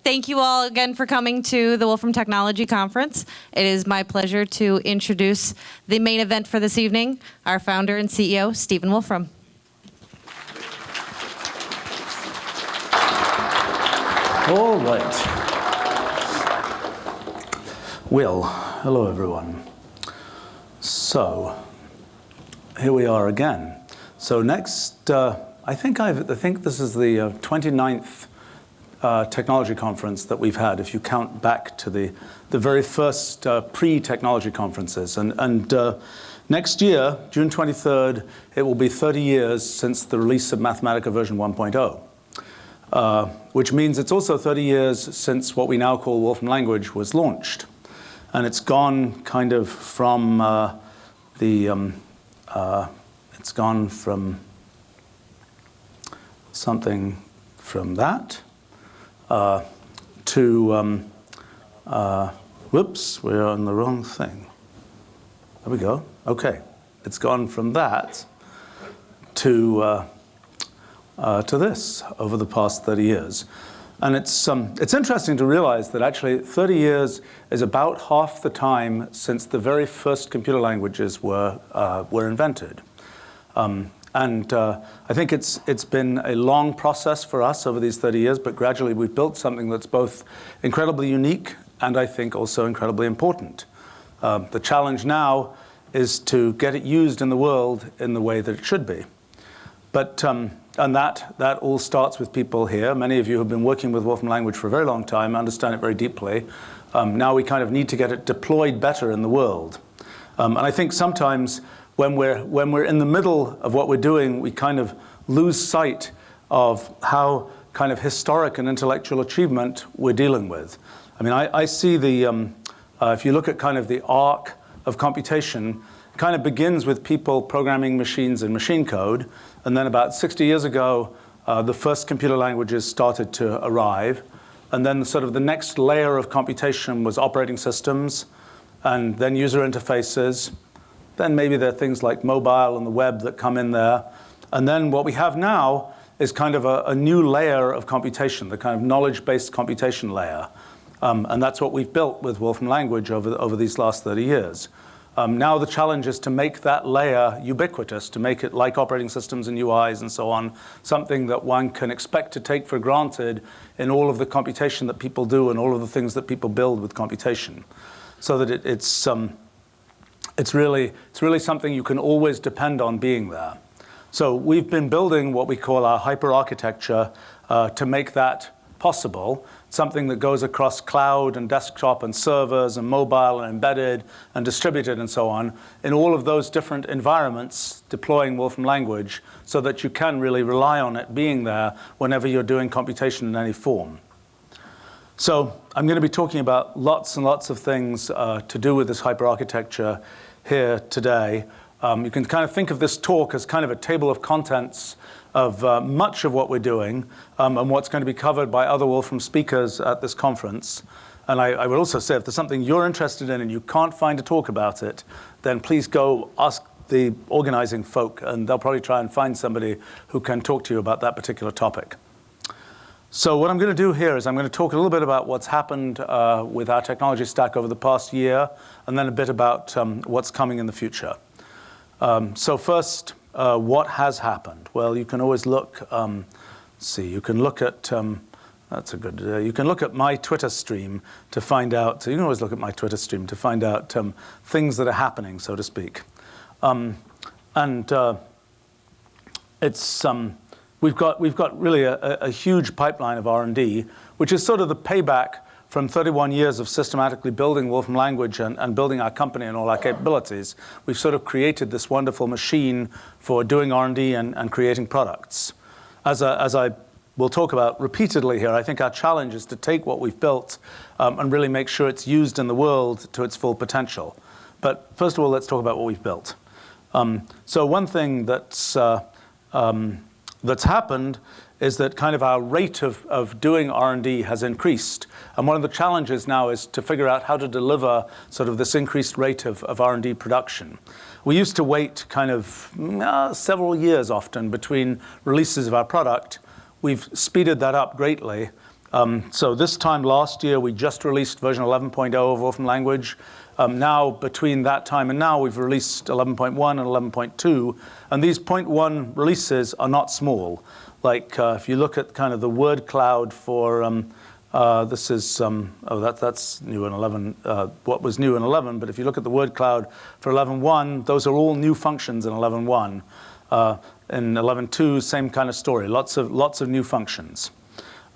Thank you all again for coming to the Wolfram Technology Conference. It is my pleasure to introduce the main event for this evening, our founder and CEO, Stephen Wolfram. All right. Well, hello everyone. So, here we are again. So next, I think this is the 29th technology conference that we've had, if you count back to the very first pre-technology conferences. And next year, June 23rd, it will be 30 years since the release of Mathematica version 1.0, which means it's also 30 years since what we now call Wolfram language was launched. And it's gone kind of from it's gone from something from that to, whoops, we're on the wrong thing. There we go. Okay. It's gone from that to this over the past 30 years. And it's interesting to realize that actually 30 years is about half the time since the very first computer languages were invented. I think it's been a long process for us over these 30 years, but gradually we've built something that's both incredibly unique and I think also incredibly important. The challenge now is to get it used in the world in the way that it should be. But and that all starts with people here. Many of you have been working with Wolfram language for a very long time, understand it very deeply. Now we kind of need to get it deployed better in the world. And I think sometimes when we're in the middle of what we're doing, we kind of lose sight of how kind of historic and intellectual achievement we're dealing with. I mean, I see if you look at kind of the arc of computation, it kind of begins with people programming machines in machine code. And then about 60 years ago, the first computer languages started to arrive. And then sort of the next layer of computation was operating systems, and then user interfaces. Then maybe there are things like mobile and the web that come in there. And then what we have now is kind of a new layer of computation, the kind of knowledge-based computation layer. And that's what we've built with Wolfram language over these last 30 years. Now the challenge is to make that layer ubiquitous, to make it like operating systems and UIs and so on, something that one can expect to take for granted in all of the computation that people do and all of the things that people build with computation. So that it's really something you can always depend on being there. So we've been building what we call our hyperarchitecture to make that possible, something that goes across cloud and desktop and servers and mobile and embedded and distributed and so on, in all of those different environments, deploying Wolfram language so that you can really rely on it being there whenever you're doing computation in any form. So I'm going to be talking about lots and lots of things to do with this hyperarchitecture here today. You can kind of think of this talk as kind of a table of contents of much of what we're doing and what's going to be covered by other Wolfram speakers at this conference. And I would also say if there's something you're interested in and you can't find a talk about it, then please go ask the organizing folk, and they'll probably try and find somebody who can talk to you about that particular topic. So what I'm going to do here is I'm going to talk a little bit about what's happened with our technology stack over the past year, and then a bit about what's coming in the future. So first, what has happened? Well, you can always look, you can look at, that's a good, you can look at my Twitter stream to find out, so you can always look at my Twitter stream to find out things that are happening, so to speak. We've got really a huge pipeline of R&D, which is sort of the payback from 31 years of systematically building Wolfram language and building our company and all our capabilities. We've sort of created this wonderful machine for doing R&D and creating products. As I will talk about repeatedly here, I think our challenge is to take what we've built and really make sure it's used in the world to its full potential. But first of all, let's talk about what we've built. So one thing that's happened is that kind of our rate of doing R&D has increased. And one of the challenges now is to figure out how to deliver sort of this increased rate of R&D production. We used to wait kind of several years often between releases of our product. We've speeded that up greatly. So this time last year, we just released version 11.0 of Wolfram language. Now, between that time and now, we've released 11.1 and 11.2. And these 0.1 releases are not small. Like, if you look at kind of the word cloud for, this is, that's new in 11, what was new in 11. But if you look at the word cloud for 11.1, those are all new functions in 11.1. In 11.2, same kind of story, lots of new functions.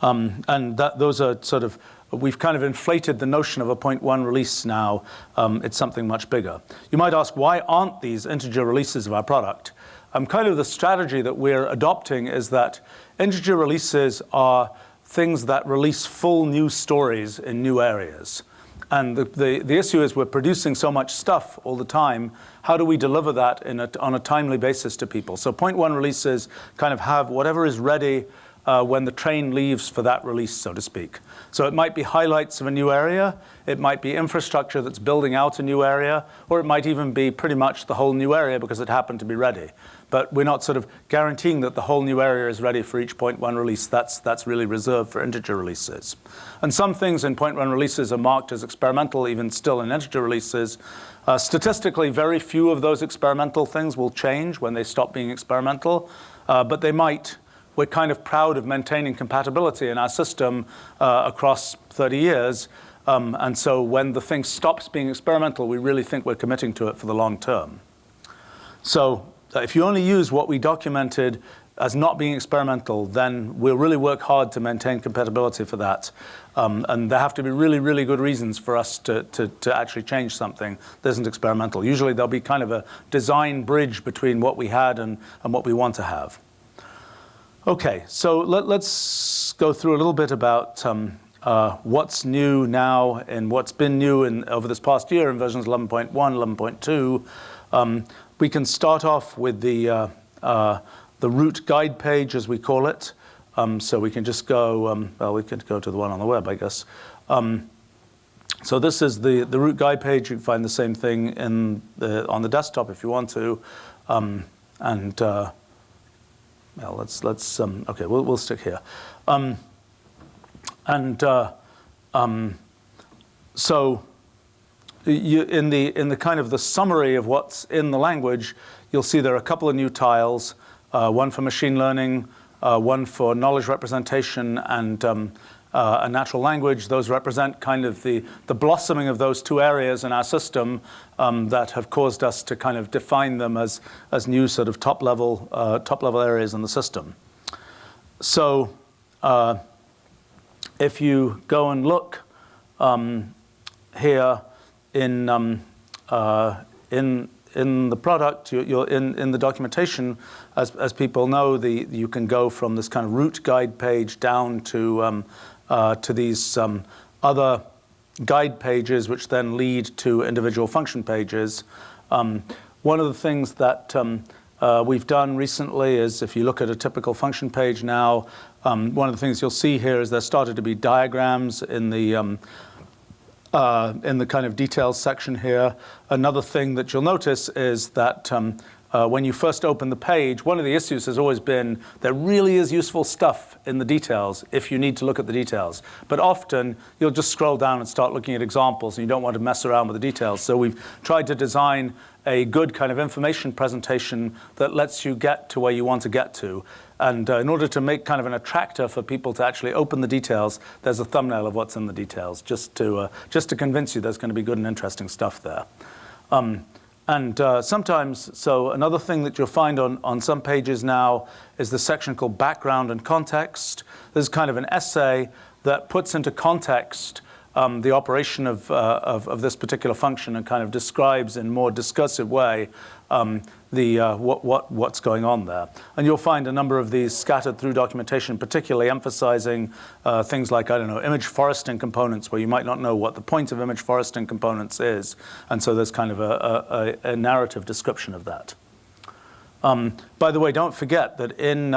And those are sort of, we've kind of inflated the notion of a 0.1 release now. It's something much bigger. You might ask, why aren't these integer releases of our product? Kind of the strategy that we're adopting is that integer releases are things that release full new stories in new areas. And the issue is we're producing so much stuff all the time. How do we deliver that on a timely basis to people? So 0.1 releases kind of have whatever is ready when the train leaves for that release, so to speak. So it might be highlights of a new area, it might be infrastructure that's building out a new area, or it might even be pretty much the whole new area because it happened to be ready. But we're not sort of guaranteeing that the whole new area is ready for each 0.1 release. That's really reserved for integer releases. And some things in 0.1 releases are marked as experimental, even still in integer releases. Statistically, very few of those experimental things will change when they stop being experimental, but they might. We're kind of proud of maintaining compatibility in our system across 30 years. And so when the thing stops being experimental, we really think we're committing to it for the long term. So if you only use what we documented as not being experimental, then we'll really work hard to maintain compatibility for that. And there have to be really, really good reasons for us to actually change something that isn't experimental. Usually there'll be kind of a design bridge between what we had and what we want to have. Okay, so let's go through a little bit about what's new now and what's been new over this past year in versions 11.1, 11.2. We can start off with the root guide page, as we call it. So we can just go, well, we could go to the one on the web, I guess. So this is the root guide page. You can find the same thing on the desktop if you want to. Well, let's okay, we'll stick here. So in the kind of the summary of what's in the language, you'll see there are a couple of new tiles, one for machine learning, one for knowledge representation, and a natural language. Those represent kind of the blossoming of those two areas in our system that have caused us to kind of define them as new sort of top level areas in the system. So if you go and look here in the product, you're in the documentation, as people know, you can go from this kind of root guide page down to these other guide pages, which then lead to individual function pages. One of the things that we've done recently is, if you look at a typical function page now, one of the things you'll see here is there started to be diagrams in the kind of details section here. Another thing that you'll notice is that when you first open the page, one of the issues has always been there really is useful stuff in the details if you need to look at the details. But often you'll just scroll down and start looking at examples, and you don't want to mess around with the details. So we've tried to design a good kind of information presentation that lets you get to where you want to get to. And in order to make kind of an attractor for people to actually open the details, there's a thumbnail of what's in the details, just to convince you there's going to be good and interesting stuff there. Sometimes, so another thing that you'll find on some pages now is the section called background and context. This is kind of an essay that puts into context the operation of this particular function and kind of describes in a more discursive way what's going on there. And you'll find a number of these scattered through documentation, particularly emphasizing things like, I don't know, image foresting components, where you might not know what the point of image foresting components is. And so there's kind of a narrative description of that. By the way, don't forget that in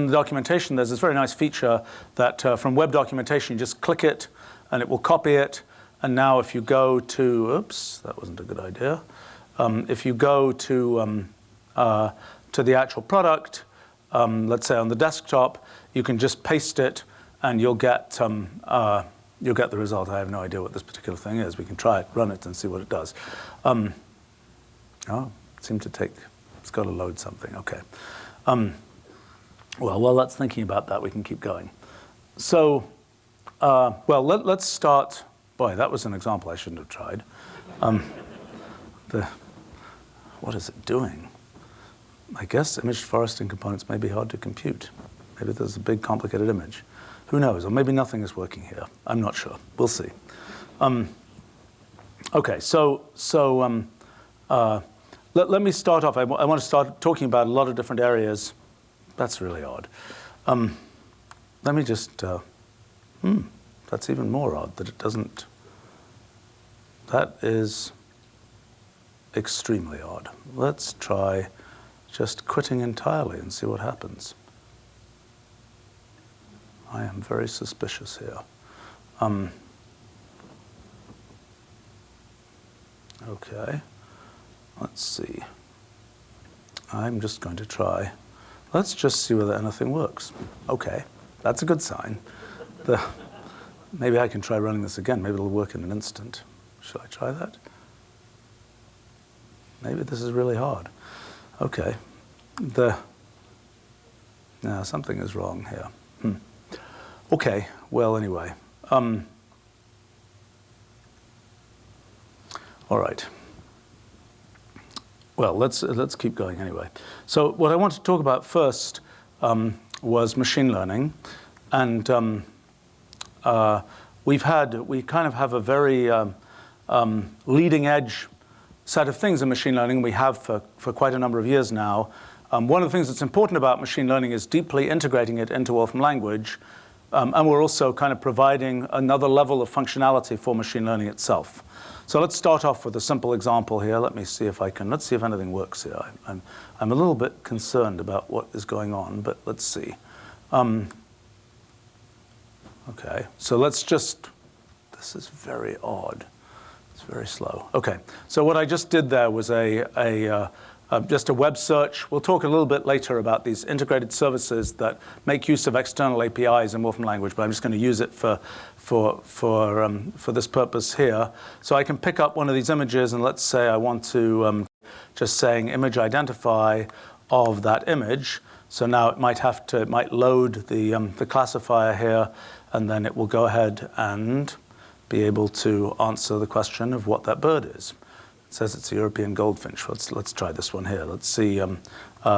documentation, there's this very nice feature that from web documentation, you just click it and it will copy it. And now if you go to, oops, that wasn't a good idea. If you go to the actual product, let's say on the desktop, you can just paste it and you'll get the result. I have no idea what this particular thing is. We can try it, run it, and see what it does. Oh, it seemed to take, it's got to load something. Okay. Well, while that's thinking about that, we can keep going. So, well, let's start. Boy, that was an example I shouldn't have tried. What is it doing? I guess image foresting components may be hard to compute. Maybe there's a big complicated image. Who knows? Or maybe nothing is working here. I'm not sure. We'll see. Okay, let me start off. I want to start talking about a lot of different areas. That's really odd. Let me just, that's even more odd that it doesn't, that is extremely odd. Let's try just quitting entirely and see what happens. I am very suspicious here. Okay, let's see. I'm just going to try. Let's just see whether anything works. Okay, that's a good sign. Maybe I can try running this again. Maybe it'll work in an instant. Should I try that? Maybe this is really hard. Okay. No, something is wrong here. Okay, well, anyway. All right. Well, let's keep going anyway. So what I want to talk about first was machine learning. And we kind of have a very leading edge set of things in machine learning we have for quite a number of years now. One of the things that's important about machine learning is deeply integrating it into Wolfram language. And we're also kind of providing another level of functionality for machine learning itself. So let's start off with a simple example here. Let's see if anything works here. I'm a little bit concerned about what is going on, but let's see. Okay, so let's just, this is very odd. It's very slow. Okay, so what I just did there was just a web search. We'll talk a little bit later about these integrated services that make use of external APIs in Wolfram language, but I'm just going to use it for this purpose here. So I can pick up one of these images, and let's say I want to just saying image identify of that image. So now it might load the classifier here, and then it will go ahead and be able to answer the question of what that bird is. It says it's a European goldfinch. Let's try this one here. Let's see.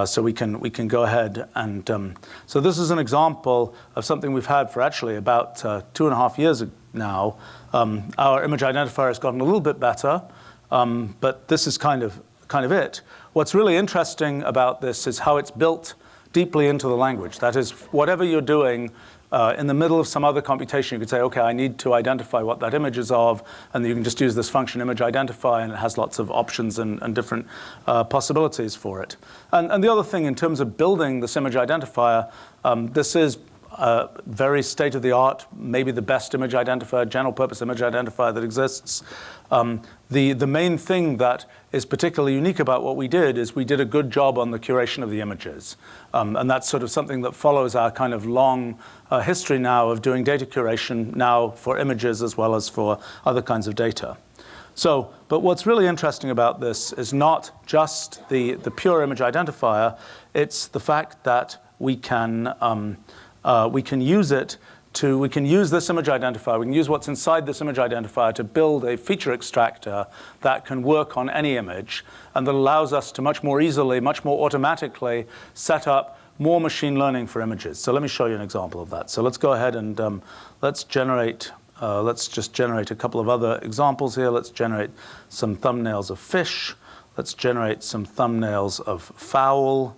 So we can go ahead and so this is an example of something we've had for actually about 2.5 years now. Our image identifier has gotten a little bit better, but this is kind of it. What's really interesting about this is how it's built deeply into the language. That is, whatever you're doing. In the middle of some other computation, you could say, okay, I need to identify what that image is of, and you can just use this function image identify, and it has lots of options and different possibilities for it. And the other thing, in terms of building this image identifier, this is very state-of-the-art, maybe the best image identifier, general-purpose image identifier that exists. The main thing that is particularly unique about what we did is we did a good job on the curation of the images. And that's sort of something that follows our kind of long history now of doing data curation now for images as well as for other kinds of data. So, but what's really interesting about this is not just the pure image identifier, it's the fact that we can use this image identifier, we can use what's inside this image identifier to build a feature extractor that can work on any image, and that allows us to much more easily, much more automatically set up more machine learning for images. So let me show you an example of that. So let's go ahead and let's just generate a couple of other examples here. Let's generate some thumbnails of fish. Let's generate some thumbnails of fowl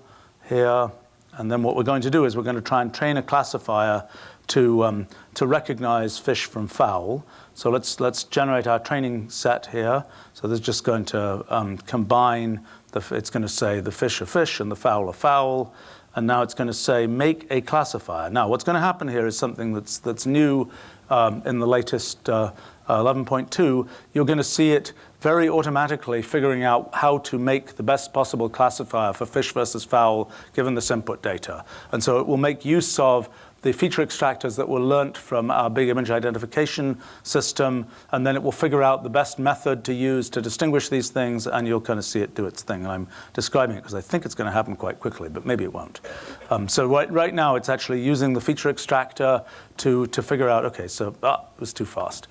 here. And then what we're going to do is we're going to try and train a classifier to recognize fish from fowl. So let's generate our training set here. So this is just going to combine, it's going to say the fish are fish and the fowl are fowl. and now it's going to say make a classifier. Now, what's going to happen here is something that's new in the latest 11.2. You're going to see it very automatically figuring out how to make the best possible classifier for fish versus fowl given this input data. And so it will make use of the feature extractors that were learnt from our big image identification system, and then it will figure out the best method to use to distinguish these things, and you'll kind of see it do its thing. And I'm describing it because I think it's going to happen quite quickly, but maybe it won't. So right now it's actually using the feature extractor to figure out, okay, so it was too fast.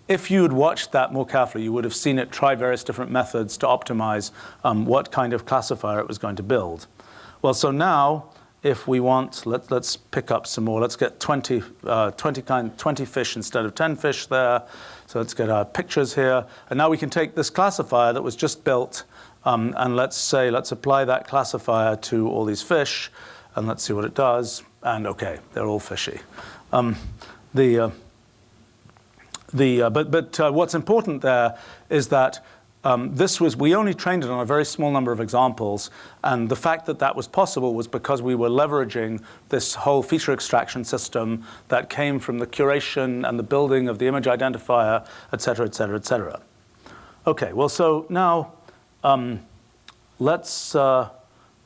If you had watched that more carefully, you would have seen it try various different methods to optimize what kind of classifier it was going to build. Well, so now, if we want, let's pick up some more. Let's get 20 fish instead of 10 fish there. So let's get our pictures here. And now we can take this classifier that was just built, and let's apply that classifier to all these fish, and let's see what it does. And okay, they're all fishy. But what's important there is that we only trained it on a very small number of examples, and the fact that that was possible was because we were leveraging this whole feature extraction system that came from the curation and the building of the image identifier, et cetera, et cetera, et cetera. Okay, well, so now let's go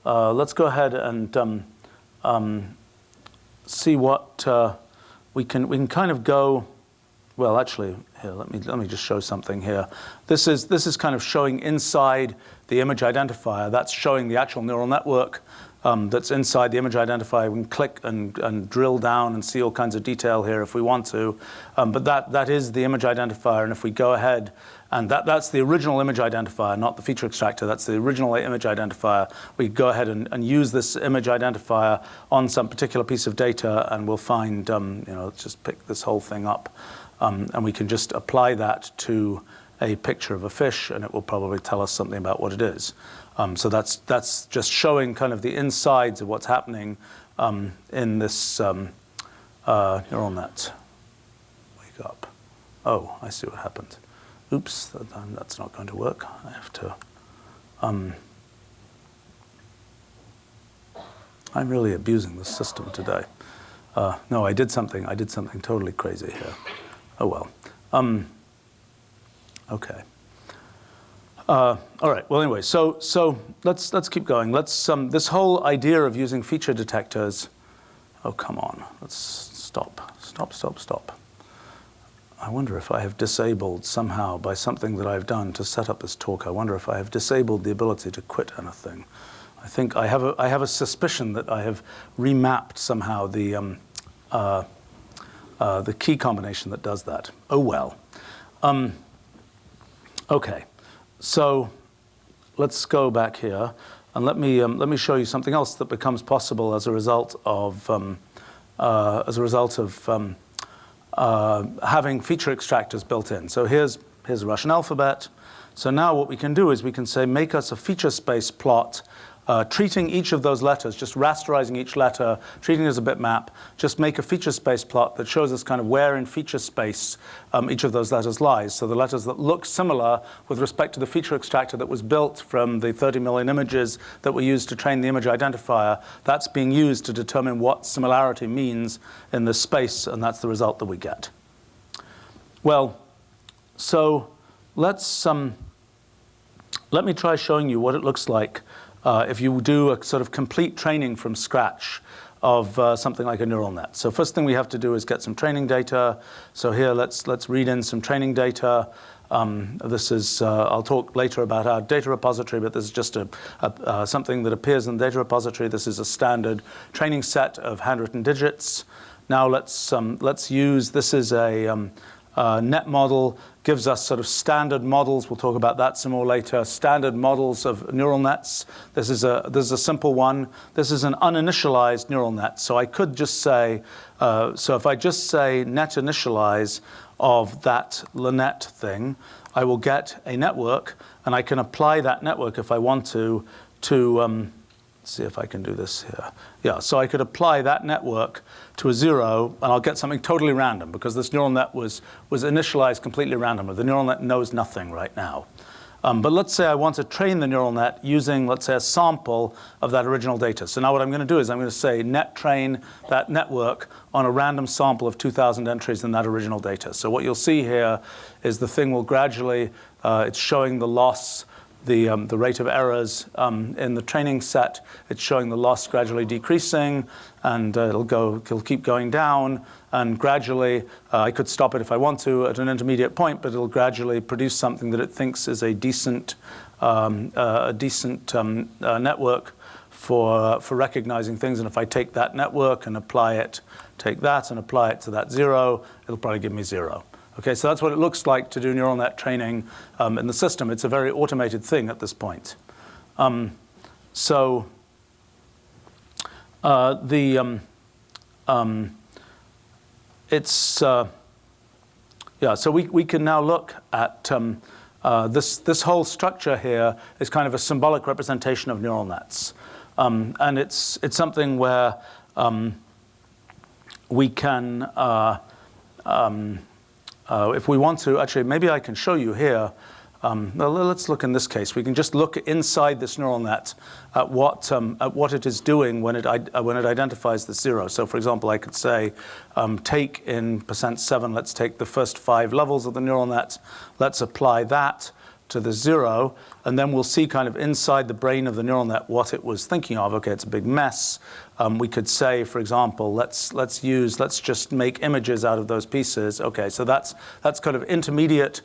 ahead and see what we can kind of go. Well, actually, here, let me just show something here. This is kind of showing inside the image identifier. That's showing the actual neural network that's inside the image identifier. We can click and drill down and see all kinds of detail here if we want to. But that is the image identifier. And if we go ahead, and that's the original image identifier, not the feature extractor. That's the original image identifier. We go ahead and use this image identifier on some particular piece of data, and we'll find, let's just pick this whole thing up. And we can just apply that to a picture of a fish, and it will probably tell us something about what it is. So that's just showing kind of the insides of what's happening in this neural net. Wake up. Oh, I see what happened. Oops, that's not going to work. I have to. I'm really abusing the system today. No, I did something totally crazy here. Oh well. Okay. All right. Well, anyway, so let's keep going. This whole idea of using feature detectors. Oh, come on. Let's stop. I wonder if I have disabled somehow by something that I've done to set up this talk. I wonder if I have disabled the ability to quit anything. I think I have a suspicion that I have remapped somehow the key combination that does that. Oh well. Okay, so let's go back here and let me show you something else that becomes possible as a result of having feature extractors built in. So here's the Russian alphabet. So now what we can do is we can say make us a feature space plot. Treating each of those letters, just rasterizing each letter, treating it as a bitmap, just make a feature space plot that shows us kind of where in feature space each of those letters lies. So the letters that look similar with respect to the feature extractor that was built from the 30 million images that were used to train the image identifier, that's being used to determine what similarity means in this space, and that's the result that we get. Well, so let me try showing you what it looks like if you do a sort of complete training from scratch of something like a neural net. So first thing we have to do is get some training data. So here, let's read in some training data. This is, I'll talk later about our data repository, but this is just something that appears in the data repository. This is a standard training set of handwritten digits. Now let's use, this is a net model, gives us sort of standard models. We'll talk about that some more later. Standard models of neural nets. This is a simple one. This is an uninitialized neural net. So I could just say, so if I just say net initialize of that Linnet thing, I will get a network, and I can apply that network if I want to let's see if I can do this here. Yeah, so I could apply that network to a 0, and I'll get something totally random because this neural net was initialized completely randomly. The neural net knows nothing right now. But let's say I want to train the neural net using, let's say, a sample of that original data. So now what I'm going to do is I'm going to say net train that network on a random sample of 2,000 entries in that original data. So what you'll see here is the thing will gradually, it's showing the loss, the rate of errors in the training set. It's showing the loss gradually decreasing, and it'll keep going down. And gradually, I could stop it if I want to at an intermediate point, but it'll gradually produce something that it thinks is a decent network for recognizing things. And if I take that network and take that and apply it to that 0, it'll probably give me 0. Okay, so that's what it looks like to do neural net training in the system. It's a very automated thing at this point. So we can now look at this whole structure here is kind of a symbolic representation of neural nets, and it's something where we can. If we want to, actually, maybe I can show you here. Let's look in this case. We can just look inside this neural net at what it is doing when it identifies the 0. So, for example, I could say, take in %7. Let's take the first 5 levels of the neural net. Let's apply that to the 0, and then we'll see kind of inside the brain of the neural net what it was thinking of. Okay, it's a big mess. We could say, for example, let's just make images out of those pieces. Okay, so that's kind of intermediate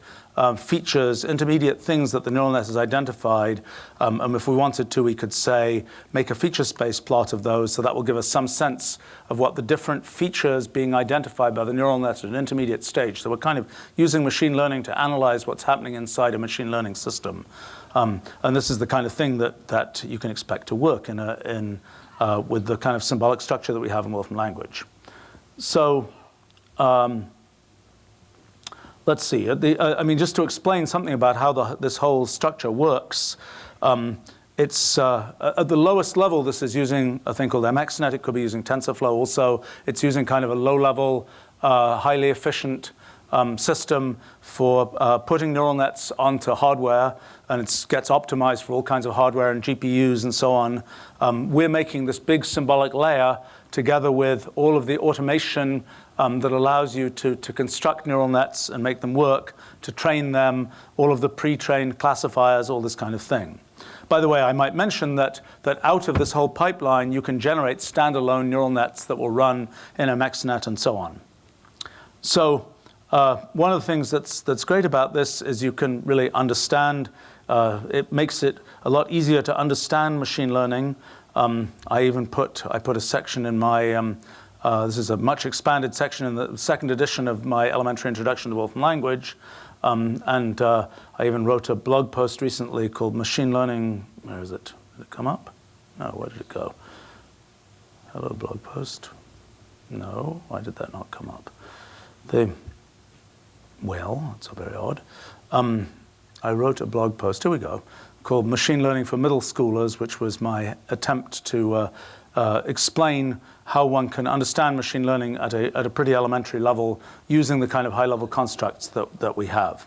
features, intermediate things that the neural net has identified. And if we wanted to, we could say, make a feature space plot of those. So that will give us some sense of what the different features being identified by the neural net at an intermediate stage. So we're kind of using machine learning to analyze what's happening inside a machine learning system. And this is the kind of thing that you can expect to work with the kind of symbolic structure that we have in Wolfram language. So let's see. Just to explain something about how this whole structure works, it's at the lowest level, this is using a thing called MXNet. It could be using TensorFlow also. It's using kind of a low-level, highly efficient system for putting neural nets onto hardware, and it gets optimized for all kinds of hardware and GPUs and so on. We're making this big symbolic layer together with all of the automation that allows you to construct neural nets and make them work, to train them, all of the pre-trained classifiers, all this kind of thing. By the way, I might mention that out of this whole pipeline, you can generate standalone neural nets that will run in MXNet and so on. So one of the things that's great about this is you can really understand. It makes it a lot easier to understand machine learning. I put a section in my. This is a much expanded section in the second edition of my elementary introduction to Wolfram language. And I even wrote a blog post recently called Machine Learning. Where is it? Did it come up? No, where did it go? Hello, blog post. No, why did that not come up? Well, that's very odd. I wrote a blog post, here we go, called Machine Learning for Middle Schoolers, which was my attempt to explain how one can understand machine learning at a pretty elementary level using the kind of high-level constructs that we have.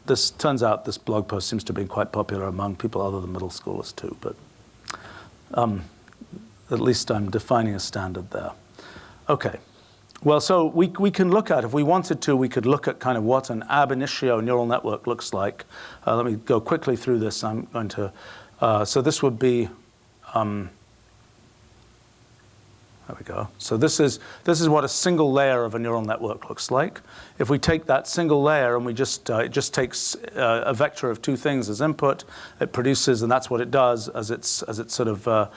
This turns out this blog post seems to be quite popular among people other than middle schoolers too, but at least I'm defining a standard there. Okay. Well, so we can look at, if we wanted to, we could look at kind of what an ab initio neural network looks like. Let me go quickly through this. I'm going to, so this would be, there we go. So this is what a single layer of a neural network looks like. If we take that single layer and we it just takes a vector of two things as input, it produces, and that's what it does as it's sort of,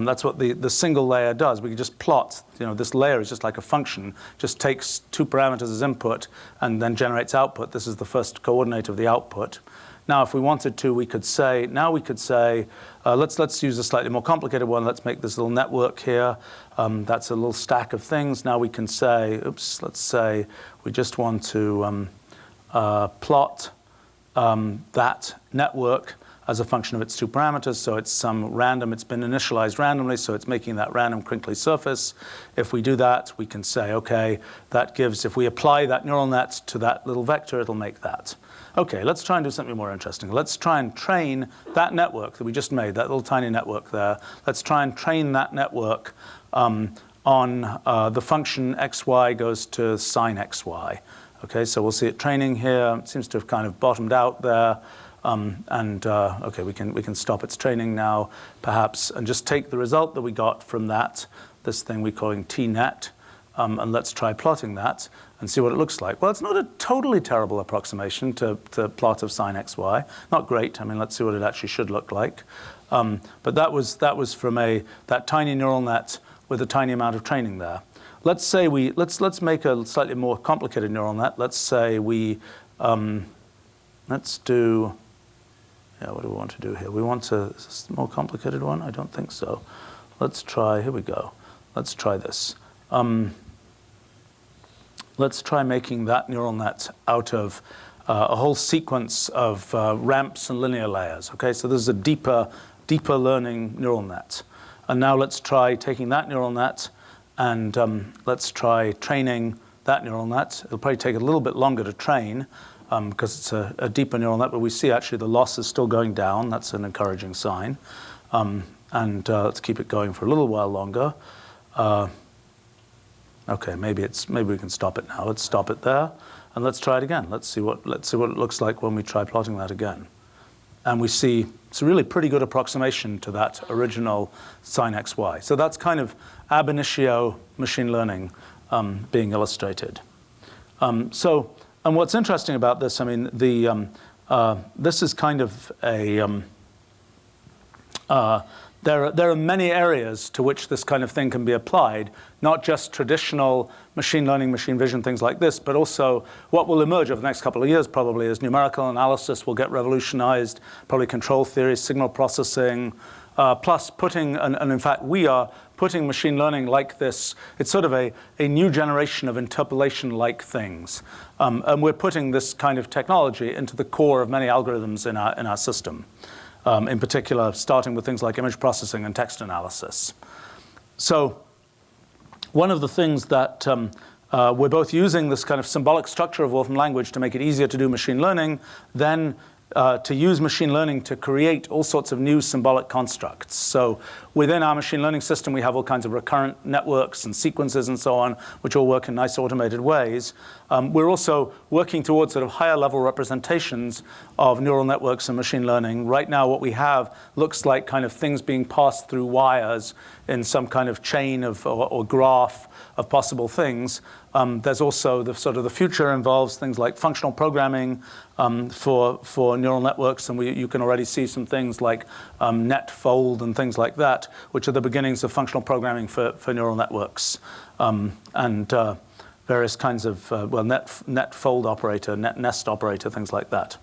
that's what the single layer does. We can just plot, this layer is just like a function, just takes two parameters as input and then generates output. This is the first coordinate of the output. Now, if we wanted to, we could say, let's use a slightly more complicated one. Let's make this little network here. That's a little stack of things. Now we can say, let's say we just want to plot that network as a function of its two parameters. So it's some random, it's been initialized randomly, so it's making that random crinkly surface. If we do that, we can say, okay, that gives, if we apply that neural net to that little vector, it'll make that. Okay, let's try and do something more interesting. Let's try and train that network that we just made, that little tiny network there. Let's try and train that network on the function xy goes to sine xy. Okay, so we'll see it training here. It seems to have kind of bottomed out there. Okay, we can stop its training now, perhaps, and just take the result that we got from that, this thing we're calling tnet, and let's try plotting that and see what it looks like. Well, it's not a totally terrible approximation to plot of sine xy. Not great. I mean, let's see what it actually should look like. But that was from that tiny neural net with a tiny amount of training there. Let's say let's make a slightly more complicated neural net. Let's say let's do. Yeah, what do we want to do here? We want a more complicated one? I don't think so. Let's try, here we go. Let's try this. Let's try making that neural net out of a whole sequence of ramps and linear layers. Okay, so this is a deeper learning neural net. And now let's try taking that neural net and let's try training that neural net. It'll probably take a little bit longer to train, because it's a deeper neural net, but we see actually the loss is still going down. That's an encouraging sign. Let's keep it going for a little while longer. Okay, maybe we can stop it now. Let's stop it there, and let's try it again. Let's see what it looks like when we try plotting that again. And we see it's a really pretty good approximation to that original sine xy. So that's kind of ab initio machine learning being illustrated. And what's interesting about this, I mean, this is kind of there are many areas to which this kind of thing can be applied, not just traditional machine learning, machine vision, things like this, but also what will emerge over the next couple of years probably is numerical analysis will get revolutionized, probably control theory, signal processing, plus putting, and in fact we are putting machine learning like this, it's sort of a new generation of interpolation-like things. And we're putting this kind of technology into the core of many algorithms in our system. In particular, starting with things like image processing and text analysis. So one of the things that we're both using this kind of symbolic structure of Wolfram language to make it easier to do machine learning, then to use machine learning to create all sorts of new symbolic constructs. So within our machine learning system, we have all kinds of recurrent networks and sequences and so on, which all work in nice automated ways. We're also working towards sort of higher level representations of neural networks and machine learning. Right now, what we have looks like kind of things being passed through wires in some kind of chain of or graph of possible things. There's also the future involves things like functional programming for neural networks, and you can already see some things like net fold and things like that, which are the beginnings of functional programming for neural networks, and various kinds of net fold operator, net nest operator, things like that.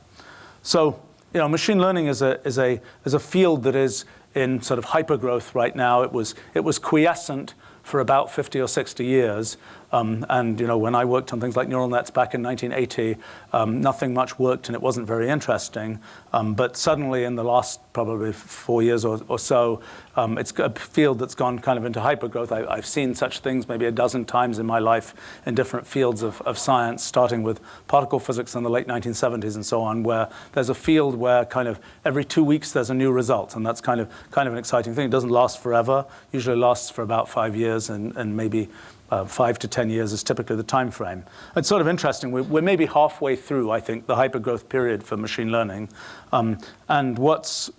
So machine learning is a field that is in sort of hypergrowth right now. It was quiescent for about 50 or 60 years. And when I worked on things like neural nets back in 1980, nothing much worked and it wasn't very interesting. But suddenly in the last probably 4 years or so, it's a field that's gone kind of into hypergrowth. I've seen such things maybe a dozen times in my life in different fields of science, starting with particle physics in the late 1970s and so on, where there's a field where kind of every 2 weeks there's a new result. And that's kind of an exciting thing. It doesn't last forever. Usually lasts for about 5 years and maybe 5 to 10 years is typically the time frame. It's sort of interesting. We're maybe halfway through, I think, the hypergrowth period for machine learning. And what's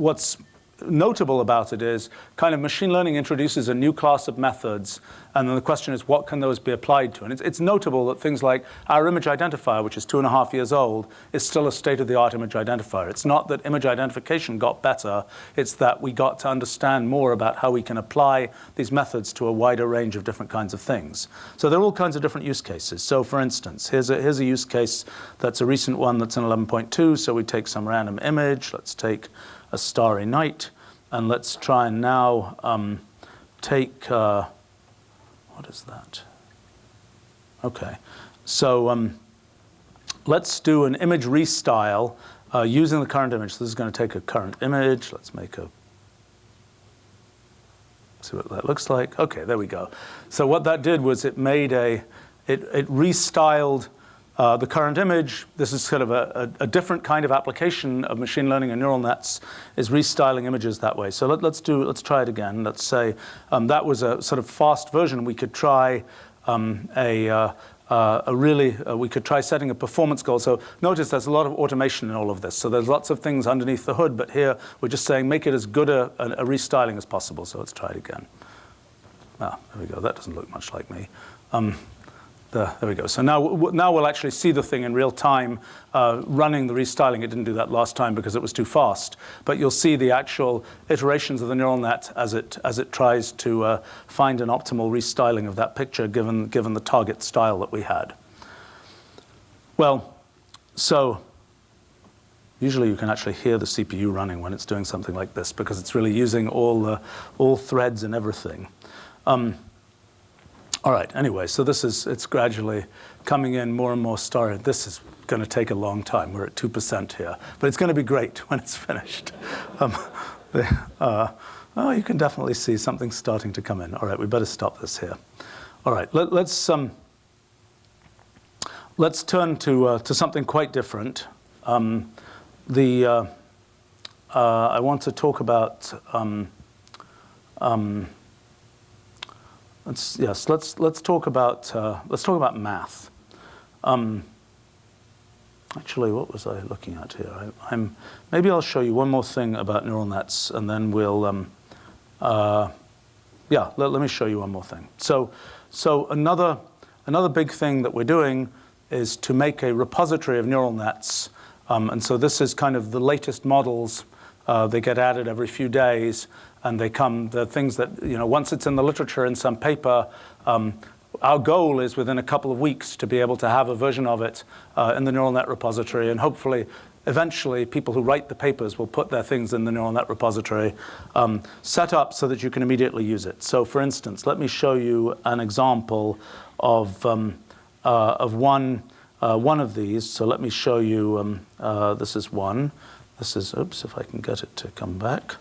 notable about it is kind of machine learning introduces a new class of methods, and then the question is, what can those be applied to? And it's notable that things like our image identifier, which is 2.5 years old, is still a state-of-the-art image identifier. It's not that image identification got better, it's that we got to understand more about how we can apply these methods to a wider range of different kinds of things. So there are all kinds of different use cases. So for instance, here's a use case that's a recent one that's in 11.2. So we take some random image. Let's take a starry night, and let's try and now take, what is that? Okay, so let's do an image restyle using the current image. So this is going to take a current image. Let's see what that looks like. Okay, there we go. So what that did was it made it restyled the current image. This is sort of a different kind of application of machine learning and neural nets, is restyling images that way. So let's try it again. Let's say that was a sort of fast version. We could try we could try setting a performance goal. So notice there's a lot of automation in all of this. So there's lots of things underneath the hood, but here we're just saying make it as good a restyling as possible. So let's try it again. There we go. That doesn't look much like me. There we go. So now we'll actually see the thing in real time running the restyling. It didn't do that last time because it was too fast. But you'll see the actual iterations of the neural net as it tries to find an optimal restyling of that picture given the target style that we had. Well, so usually you can actually hear the CPU running when it's doing something like this because it's really using all threads and everything. All right, anyway, so it's gradually coming in more and more started. This is going to take a long time. We're at 2% here. But it's going to be great when it's finished. You can definitely see something starting to come in. All right, we better stop this here. All right, let's turn to something quite different. I want to talk about let's talk about math. Actually, what was I looking at here? Maybe I'll show you one more thing about neural nets, and then we'll let me show you one more thing. So another big thing that we're doing is to make a repository of neural nets, and so this is kind of the latest models. They get added every few days. And the things that, once it's in the literature in some paper, our goal is within a couple of weeks to be able to have a version of it in the neural net repository. And hopefully, eventually, people who write the papers will put their things in the neural net repository set up so that you can immediately use it. So for instance, let me show you an example of one of these. So let me show you, this is one. This is, oops, if I can get it to come back.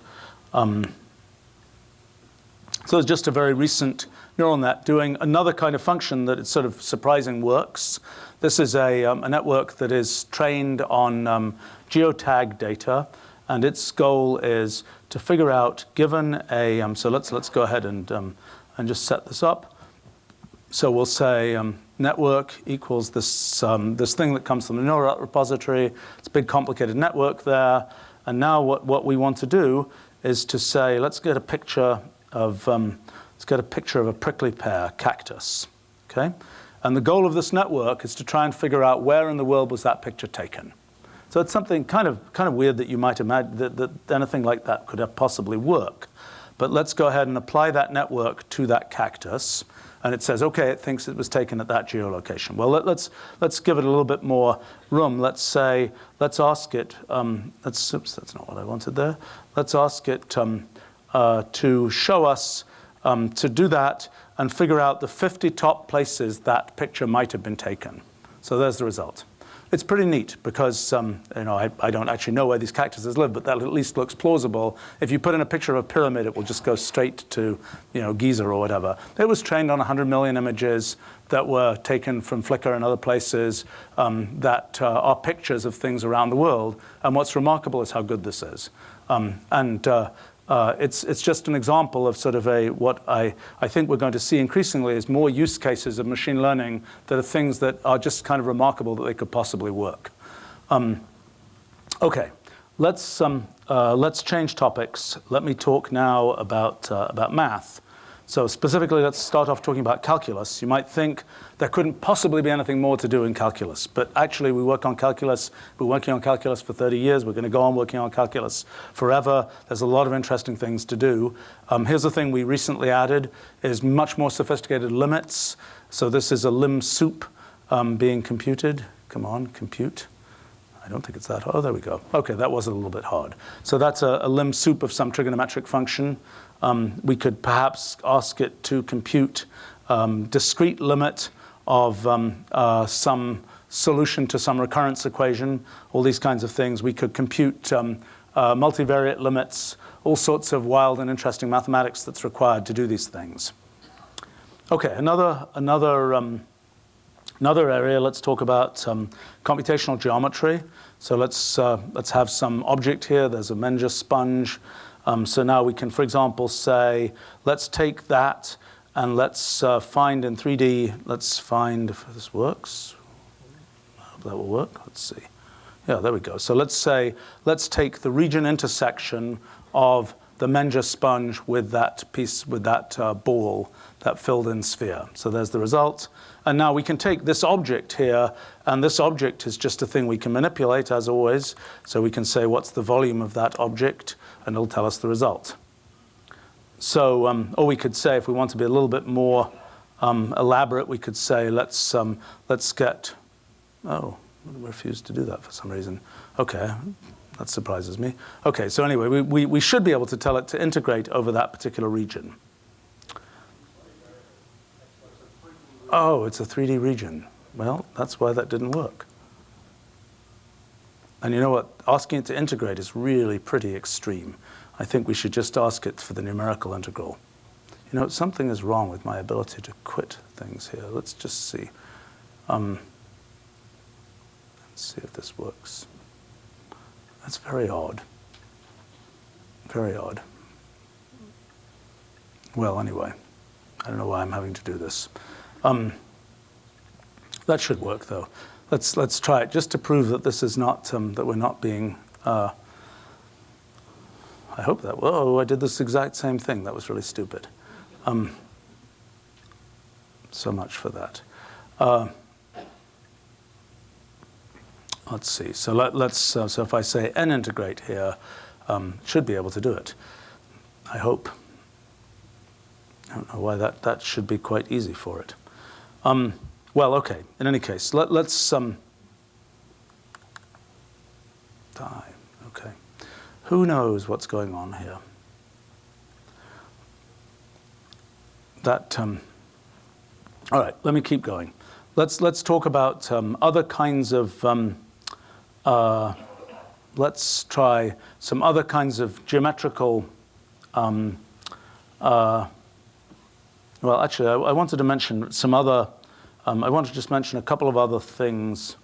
So it's just a very recent neural net doing another kind of function that it's sort of surprising works. This is a network that is trained on geotag data, and its goal is to figure out, given a so let's go ahead and just set this up. So we'll say network equals this thing that comes from the neural net repository. It's a big complicated network there, and now what we want to do is to say, let's get a picture of a prickly pear cactus, okay? And the goal of this network is to try and figure out where in the world was that picture taken. So it's something kind of weird that you might imagine that anything like that could have possibly work. But let's go ahead and apply that network to that cactus, and it says, okay, it thinks it was taken at that geolocation. Well, let's give it a little bit more room. Let's ask it. Oops, that's not what I wanted there. Let's ask it to show us, to do that and figure out the 50 top places that picture might have been taken. So there's the result. It's pretty neat because I don't actually know where these cactuses live, but that at least looks plausible. If you put in a picture of a pyramid, it will just go straight to Giza or whatever. It was trained on 100 million images that were taken from Flickr and other places that are pictures of things around the world. And what's remarkable is how good this is. It's just an example of sort of what I think we're going to see increasingly is more use cases of machine learning that are things that are just kind of remarkable that they could possibly work. Okay, let's change topics. Let me talk now about math. So specifically, let's start off talking about calculus. You might think there couldn't possibly be anything more to do in calculus, but actually we work on calculus. We're working on calculus for 30 years. We're going to go on working on calculus forever. There's a lot of interesting things to do. Here's the thing we recently added is much more sophisticated limits. So this is a lim soup being computed. Come on, compute. I don't think it's that hard. Oh, there we go. Okay, that was a little bit hard. So that's a lim soup of some trigonometric function. We could perhaps ask it to compute discrete limit of some solution to some recurrence equation, all these kinds of things. We could compute multivariate limits, all sorts of wild and interesting mathematics that's required to do these things. Okay, another area. Let's talk about computational geometry. So let's have some object here. There's a Menger sponge. So now we can, for example, say, let's take that and let's find in 3D. Let's find if this works. I hope that will work. Let's see. Yeah, there we go. So let's say, let's take the region intersection of the Menger sponge with that piece, with that ball, that filled-in sphere. So there's the result. And now we can take this object here, and this object is just a thing we can manipulate, as always. So we can say, what's the volume of that object? And it'll tell us the result. So, or we could say, if we want to be a little bit more elaborate, we could say, let's get, oh, I refused to do that for some reason. Okay, that surprises me. Okay, so anyway, we should be able to tell it to integrate over that particular region. Oh, it's a 3D region. Well, that's why that didn't work. And you know what? Asking it to integrate is really pretty extreme. I think we should just ask it for the numerical integral. You know, something is wrong with my ability to quit things here. Let's just see. Let's see if this works. That's very odd. Very odd. Well, anyway, I don't know why I'm having to do this. That should work, though. Let's try it just to prove that this is not that we're not being. I hope that. Whoa! I did this exact same thing. That was really stupid. So much for that. Let's see. So let's. So if I say n integrate here, should be able to do it. I hope. I don't know why that should be quite easy for it. Well, okay. In any case, let's die. Okay. Who knows what's going on here? That. All right. Let me keep going. Let's talk about other kinds of. Let's try some other kinds of geometrical. Well, actually, I wanted to mention some other. I want to just mention a couple of other things.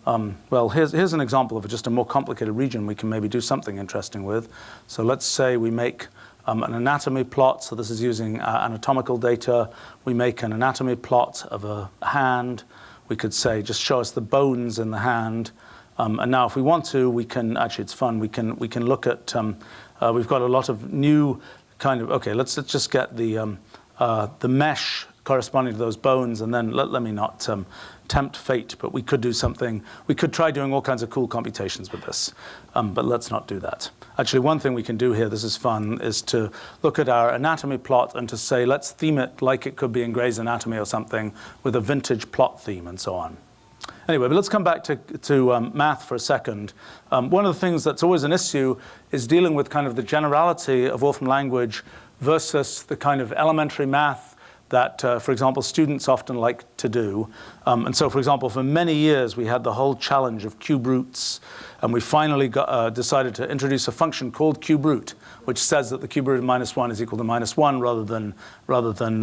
Well, here's an example of just a more complicated region we can maybe do something interesting with. So let's say we make an anatomy plot. So this is using anatomical data. We make an anatomy plot of a hand. We could say, just show us the bones in the hand. And now if we want to, we can, actually it's fun, we can look at, we've got a lot of new kind of, okay, let's just get the mesh corresponding to those bones, and then let me not tempt fate, but we could do something. We could try doing all kinds of cool computations with this, but let's not do that. Actually, one thing we can do here, this is fun, is to look at our anatomy plot and to say, let's theme it like it could be in Gray's Anatomy or something with a vintage plot theme and so on. Anyway, but let's come back to math for a second. One of the things that's always an issue is dealing with kind of the generality of Wolfram language versus the kind of elementary math that, for example, students often like to do. And so, for example, for many years, we had the whole challenge of cube roots. And we finally decided to introduce a function called cube root, which says that the cube root of -1 is equal to -1 rather than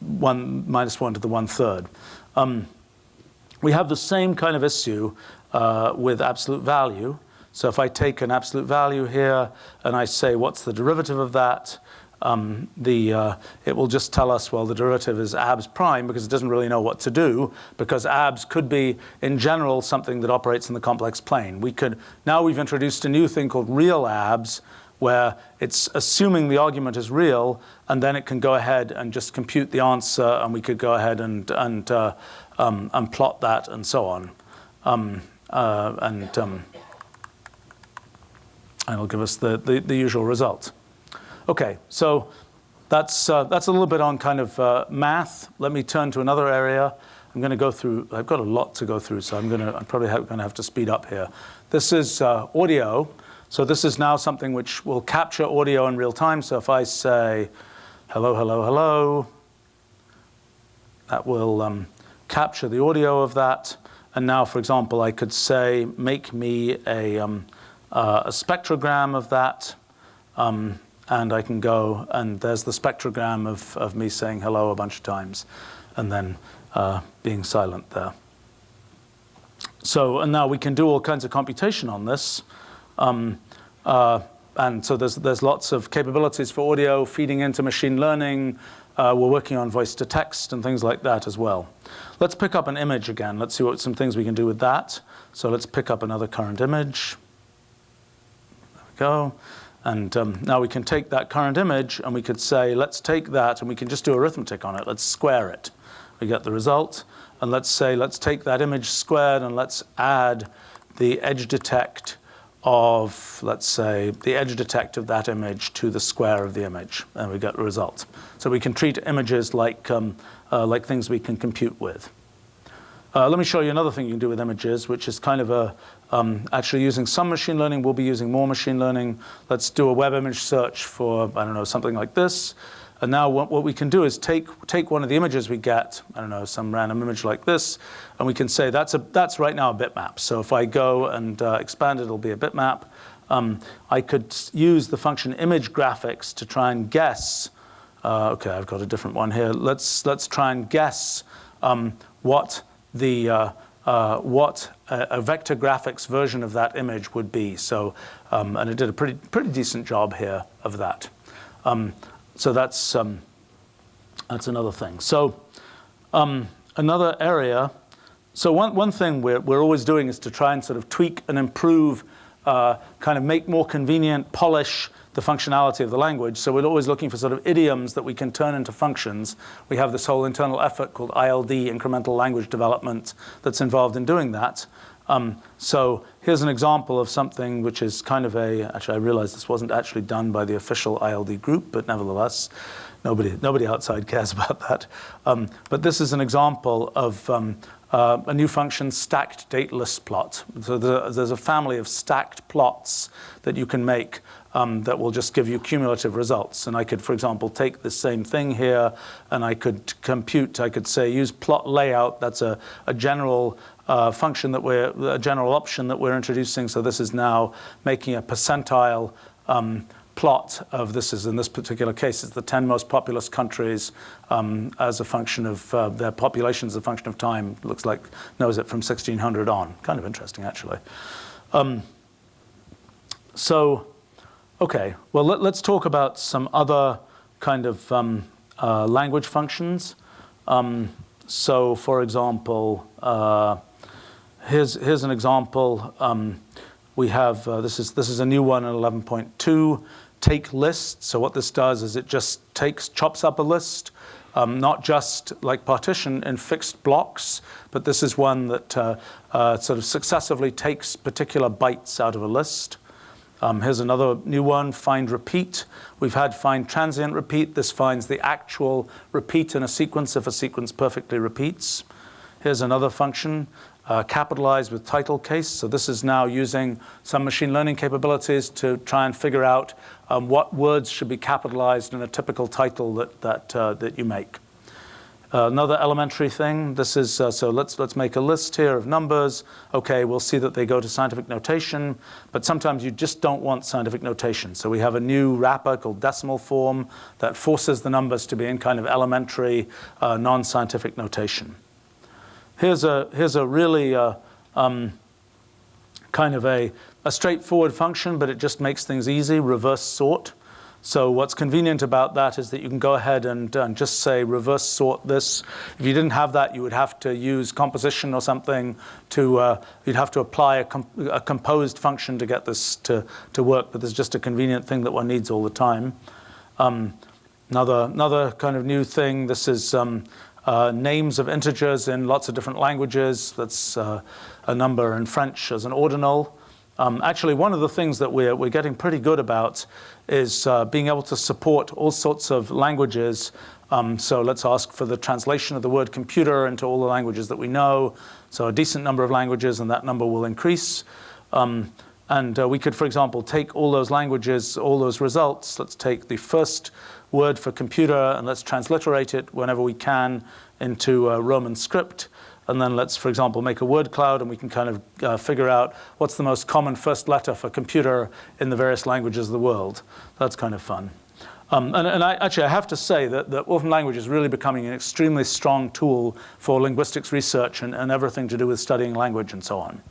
1 minus 1 to the 1/3. We have the same kind of issue with absolute value. So if I take an absolute value here and I say, what's the derivative of that? It will just tell us, well, the derivative is abs prime, because it doesn't really know what to do, because abs could be, in general, something that operates in the complex plane. Now we've introduced a new thing called real abs, where it's assuming the argument is real, and then it can go ahead and just compute the answer, and we could go ahead and plot that, and so on. And it'll give us the usual result. Okay, so that's a little bit on kind of math. Let me turn to another area. I'm going to go through. I've got a lot to go through, so I'm probably going to have to speed up here. This is audio. So this is now something which will capture audio in real time. So if I say hello, hello, hello, that will capture the audio of that. And now, for example, I could say, make me a spectrogram of that. And I can go, and there's the spectrogram of me saying hello a bunch of times, and then being silent there. So, and now we can do all kinds of computation on this. And so there's lots of capabilities for audio feeding into machine learning. We're working on voice to text and things like that as well. Let's pick up an image again. Let's see what some things we can do with that. So let's pick up another current image. There we go. And now we can take that current image and we could say, let's take that and we can just do arithmetic on it. Let's square it. We get the result. And let's say, let's take that image squared and let's add the edge detect of, let's say, the edge detect of that image to the square of the image. And we get the result. So we can treat images like things we can compute with. Let me show you another thing you can do with images, which is kind of actually using some machine learning. We'll be using more machine learning. Let's do a web image search for, I don't know, something like this. And now what we can do is take one of the images we get, I don't know, some random image like this, and we can say that's right now a bitmap. So if I go and expand it, it'll be a bitmap. I could use the function image graphics to try and guess. Okay, I've got a different one here. Let's try and guess what a vector graphics version of that image would be. So, and it did a pretty decent job here of that. So that's another thing. So another area. So one thing we're always doing is to try and sort of tweak and improve, kind of make more convenient, polish the functionality of the language. So we're always looking for sort of idioms that we can turn into functions. We have this whole internal effort called ILD, incremental language development, that's involved in doing that. So here's an example of something which is kind of actually I realize this wasn't actually done by the official ILD group, but nevertheless, nobody outside cares about that. But this is an example of a new function, stacked date list plot. So there's a family of stacked plots that you can make that will just give you cumulative results. And I could, for example, take the same thing here, and I could compute. I could say use plot layout. That's a general function a general option that we're introducing. So this is now making a percentile plot of this. Is in this particular case, it's the 10 most populous countries as a function of their populations, a function of time. It looks like knows it from 1600 on. Kind of interesting, actually. So, okay. Well, let's talk about some other kind of language functions. So, for example, here's an example. We have this is a new one in 11.2. Take list. So what this does is it just chops up a list, not just like partition in fixed blocks, but this is one that sort of successively takes particular bytes out of a list. Here's another new one, find repeat. We've had find transient repeat. This finds the actual repeat in a sequence if a sequence perfectly repeats. Here's another function, capitalize with title case. So this is now using some machine learning capabilities to try and figure out what words should be capitalized in a typical title that you make. Another elementary thing, this is, so let's make a list here of numbers. Okay, we'll see that they go to scientific notation, but sometimes you just don't want scientific notation. So we have a new wrapper called decimal form that forces the numbers to be in kind of elementary, non-scientific notation. Here's a really kind of a straightforward function, but it just makes things easy, reverse sort. So what's convenient about that is that you can go ahead and just say reverse sort this. If you didn't have that, you would have to use composition or something you'd have to apply a composed function to get this to work, but there's just a convenient thing that one needs all the time. Another kind of new thing, this is names of integers in lots of different languages. That's a number in French as an ordinal. Actually, one of the things that we're getting pretty good about is being able to support all sorts of languages. So let's ask for the translation of the word computer into all the languages that we know. So a decent number of languages, and that number will increase. And we could, for example, take all those languages, all those results. Let's take the first word for computer and let's transliterate it whenever we can into Roman script. And then let's, for example, make a word cloud, and we can kind of figure out what's the most common first letter for computer in the various languages of the world. That's kind of fun. Actually, I have to say that Wolfram language is really becoming an extremely strong tool for linguistics research and everything to do with studying language and so on.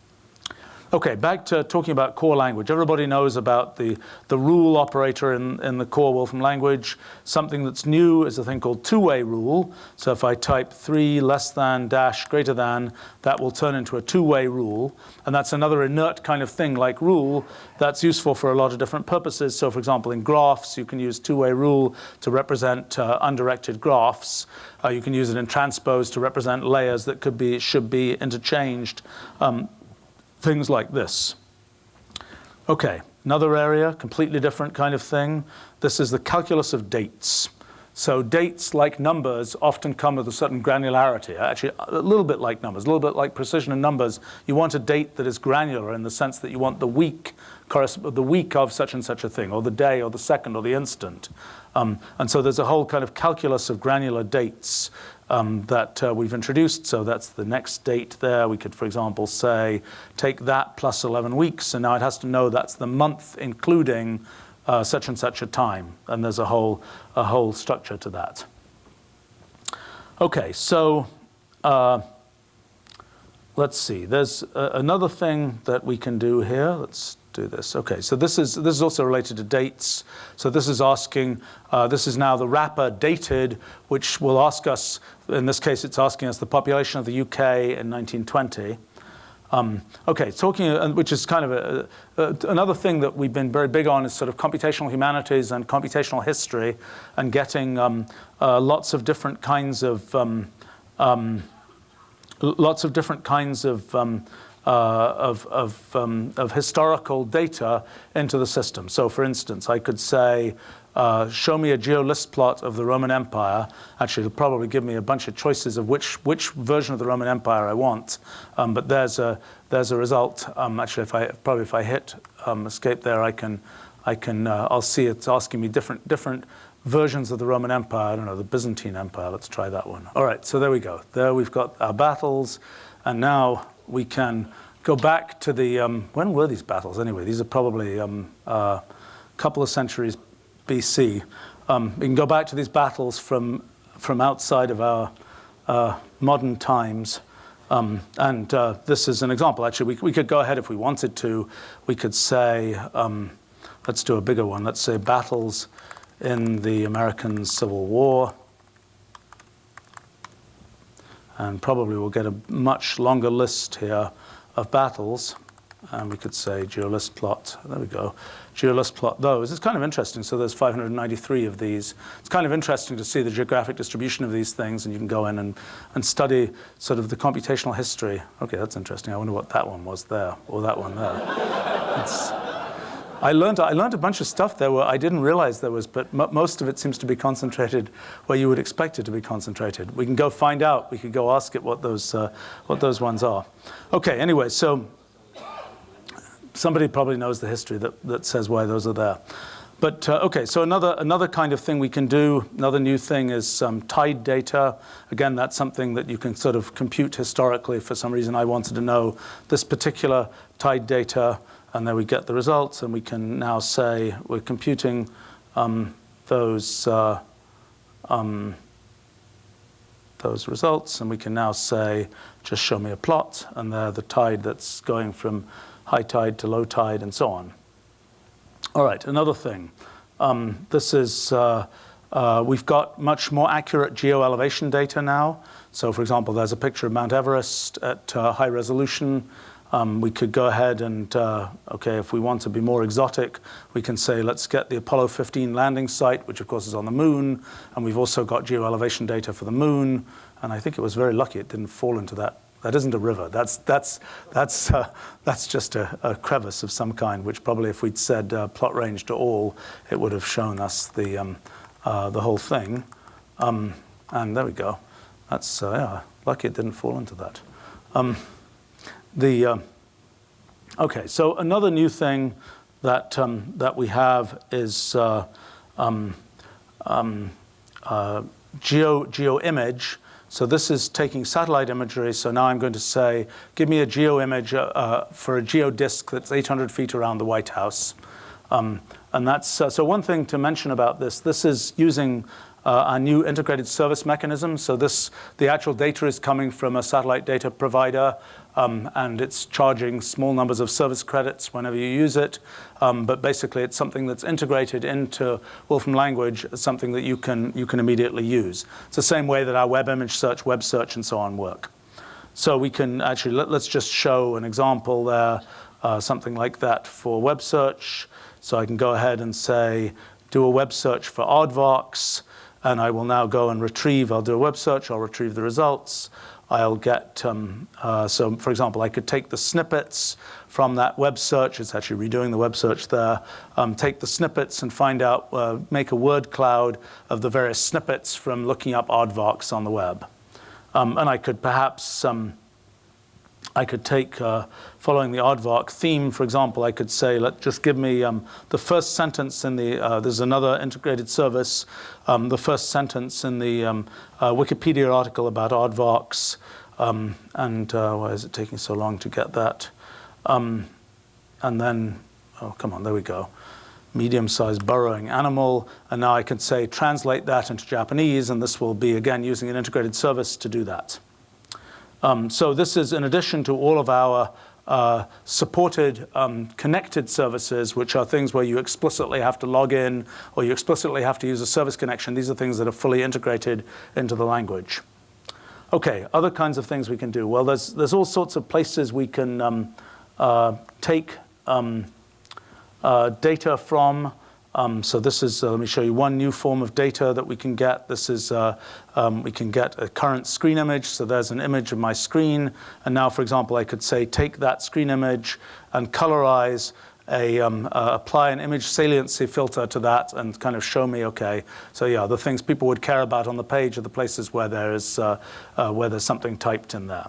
Okay, back to talking about core language. Everybody knows about the rule operator in the core Wolfram language. Something that's new is a thing called two-way rule. So if I type 3 less than dash greater than, that will turn into a two-way rule. And that's another inert kind of thing like rule that's useful for a lot of different purposes. So for example, in graphs, you can use two-way rule to represent undirected graphs. You can use it in transpose to represent layers that should be interchanged. Things like this. Okay, another area, completely different kind of thing. This is the calculus of dates. So dates, like numbers, often come with a certain granularity. Actually, a little bit like numbers, a little bit like precision in numbers. You want a date that is granular in the sense that you want the week of such and such a thing, or the day, or the second, or the instant. And so there's a whole kind of calculus of granular dates that we've introduced. So that's the next date there. We could, for example, say, take that plus 11 weeks, and now it has to know that's the month including such and such a time. And there's a whole structure to that. Okay, so let's see. There's another thing that we can do here. Let's do this. Okay, so this is also related to dates. So this is asking, this is now the wrapper dated, which will ask us, in this case it's asking us the population of the UK in 1920. Okay, which is kind of another thing that we've been very big on is sort of computational humanities and computational history, and getting lots of different kinds of historical data into the system. So for instance, I could say, show me a geolist plot of the Roman Empire. Actually, it'll probably give me a bunch of choices of which version of the Roman Empire I want. But there's a result. Actually, if I hit escape there, I'll see it's asking me different versions of the Roman Empire. I don't know, the Byzantine Empire. Let's try that one. All right, so there we go. There we've got our battles, and now we can go back to the when were these battles anyway? These are probably a couple of centuries BC. We can go back to these battles from outside of our modern times. And this is an example. Actually, we could go ahead if we wanted to. We could say, let's do a bigger one. Let's say battles in the American Civil War. And probably we'll get a much longer list here of battles. And we could say geolist plot. There we go. Geolist plot those. It's kind of interesting. So there's 593 of these. It's kind of interesting to see the geographic distribution of these things, and you can go in and study sort of the computational history. Okay, that's interesting. I wonder what that one was there, or that one there. I learned a bunch of stuff there where I didn't realize there was, but most of it seems to be concentrated where you would expect it to be concentrated. We can go find out. We could go ask it what those ones are. Okay, anyway, so somebody probably knows the history that says why those are there. But okay, so another kind of thing we can do, another new thing is tide data. Again, that's something that you can sort of compute historically. For some reason, I wanted to know this particular tide data, and then we get the results, and we can now say we're computing those results, and we can now say, just show me a plot, and they're the tide that's going from high tide to low tide, and so on. All right, another thing. This is, we've got much more accurate geo-elevation data now. So for example, there's a picture of Mount Everest at high resolution. We could go ahead and, okay, if we want to be more exotic, we can say, let's get the Apollo 15 landing site, which of course is on the moon. And we've also got geo-elevation data for the moon. And I think it was very lucky it didn't fall into that. That isn't a river. That's just a crevice of some kind, which probably if we'd said plot range to all, it would have shown us the whole thing. And there we go. That's yeah, lucky it didn't fall into that. Okay, so another new thing that that we have is geo image. So this is taking satellite imagery. So now I'm going to say, give me a geo image for a geodisk that's 800 feet around the White House. And that's so one thing to mention about this. This is using our new integrated service mechanism. So the actual data is coming from a satellite data provider, and it's charging small numbers of service credits whenever you use it. But basically, it's something that's integrated into Wolfram language, something that you can immediately use. It's the same way that our web image search, web search, and so on work. So we can actually let's just show an example there, something like that for web search. So I can go ahead and say, do a web search for aardvarks. And I will now go and retrieve, I'll do a web search, I'll retrieve the results. I'll get, so for example, I could take the snippets from that web search. It's actually redoing the web search there. Take the snippets and find out, make a word cloud of the various snippets from looking up aardvarks on the web. And I could perhaps, I could take, following the aardvark theme, for example, I could say, just give me the first sentence in the, there's another integrated service, the first sentence in the Wikipedia article about aardvarks, and why is it taking so long to get that? And then, oh, come on, there we go. Medium-sized burrowing animal, and now I can say, translate that into Japanese, and this will be, again, using an integrated service to do that. So this is in addition to all of our supported connected services, which are things where you explicitly have to log in or you explicitly have to use a service connection. These are things that are fully integrated into the language. Okay, other kinds of things we can do. Well, there's all sorts of places we can take data from. So this is, let me show you one new form of data that we can get. This is, we can get a current screen image. So there's an image of my screen. And now, for example, I could say, take that screen image and colorize apply an image saliency filter to that and kind of show me, okay, so yeah, the things people would care about on the page are the places where there's something typed in there.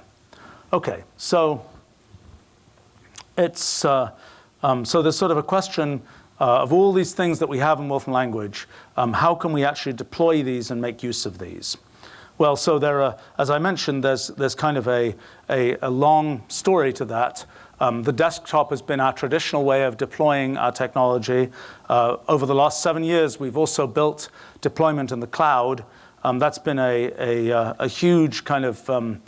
Okay, so it's, so there's sort of a question, of all these things that we have in Wolfram language, how can we actually deploy these and make use of these? Well, so there are, as I mentioned, there's kind of a long story to that. The desktop has been our traditional way of deploying our technology. Over the last 7 years, we've also built deployment in the cloud. That's been a huge kind of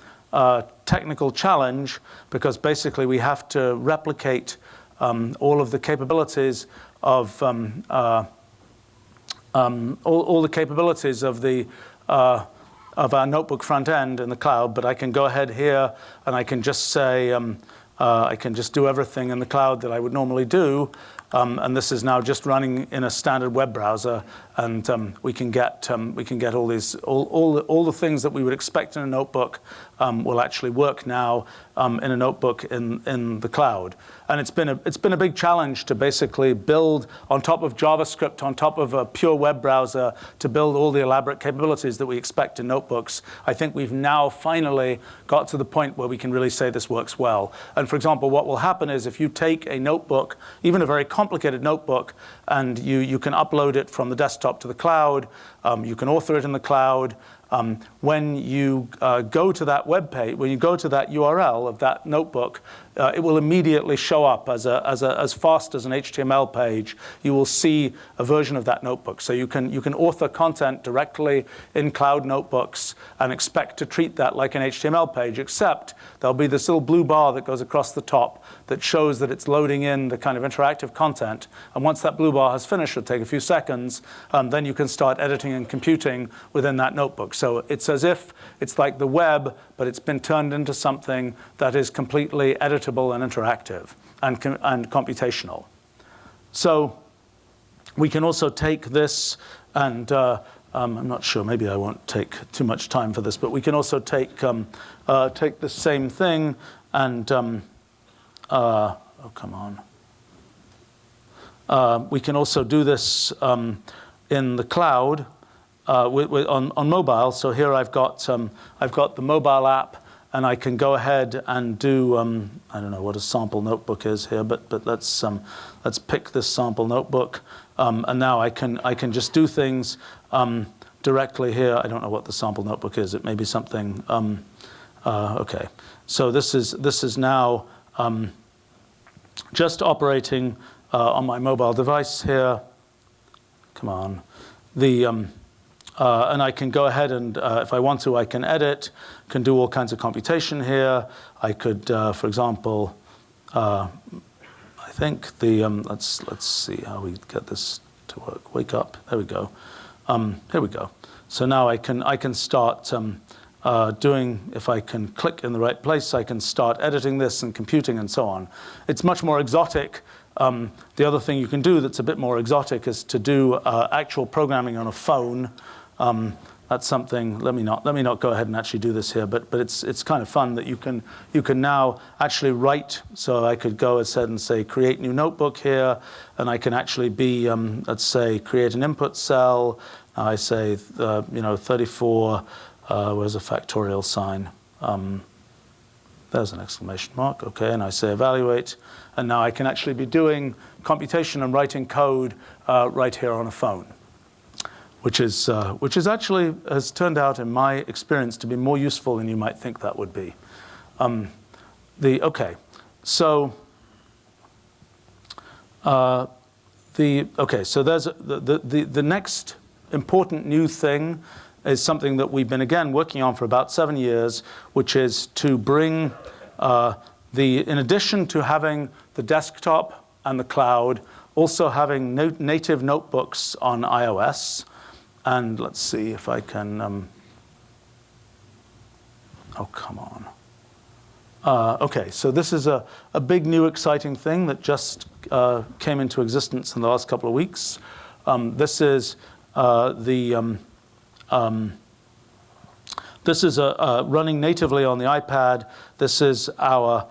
technical challenge because basically we have to replicate all of the capabilities of all the capabilities of the of our notebook front end in the cloud. But I can go ahead here and I can just say I can just do everything in the cloud that I would normally do. And this is now just running in a standard web browser, and we can get all these all the things that we would expect in a notebook will actually work now in a notebook in the cloud. And it's been a big challenge to basically build on top of JavaScript, on top of a pure web browser, to build all the elaborate capabilities that we expect in notebooks. I think we've now finally got to the point where we can really say this works well. And for example, what will happen is if you take a notebook, even a very complicated notebook, and you can upload it from the desktop to the cloud, you can author it in the cloud. When you go to that web page, when you go to that URL of that notebook, it will immediately show up as fast as an HTML page. You will see a version of that notebook. So you can author content directly in cloud notebooks and expect to treat that like an HTML page, except there'll be this little blue bar that goes across the top that shows that it's loading in the kind of interactive content. And once that blue bar has finished, it'll take a few seconds, then you can start editing and computing within that notebook. So it's as if it's like the web, but it's been turned into something that is completely editable and interactive and computational. So we can also take this and I'm not sure, maybe I won't take too much time for this, but we can also take the same thing and oh, come on. We can also do this in the cloud on mobile. So here I've got the mobile app, and I can go ahead and do, I don't know what a sample notebook is here, but let's pick this sample notebook. And now I can just do things directly here. I don't know what the sample notebook is. It may be something, okay. So this is now just operating on my mobile device here. Come on. And I can go ahead and, if I want to, I can edit, can do all kinds of computation here. I could, for example, I think let's see how we get this to work. Wake up. There we go. Here we go. So now I can start doing, if I can click in the right place, I can start editing this and computing and so on. It's much more exotic. The other thing you can do that's a bit more exotic is to do actual programming on a phone. That's something. Let me not go ahead and actually do this here, but it's kind of fun that you can now actually write. So I could go ahead and say create new notebook here, and I can actually be let's say create an input cell. I say 34. Where's a factorial sign? There's an exclamation mark. Okay, and I say evaluate, and now I can actually be doing computation and writing code right here on a phone. Which is actually has turned out, in my experience, to be more useful than you might think that would be. So there's the next important new thing is something that we've been again working on for about 7 years, which is to bring in addition to having the desktop and the cloud, also having native notebooks on iOS. And let's see if I can, oh, come on. Okay, so this is a big new exciting thing that just came into existence in the last couple of weeks. This is running natively on the iPad. This is our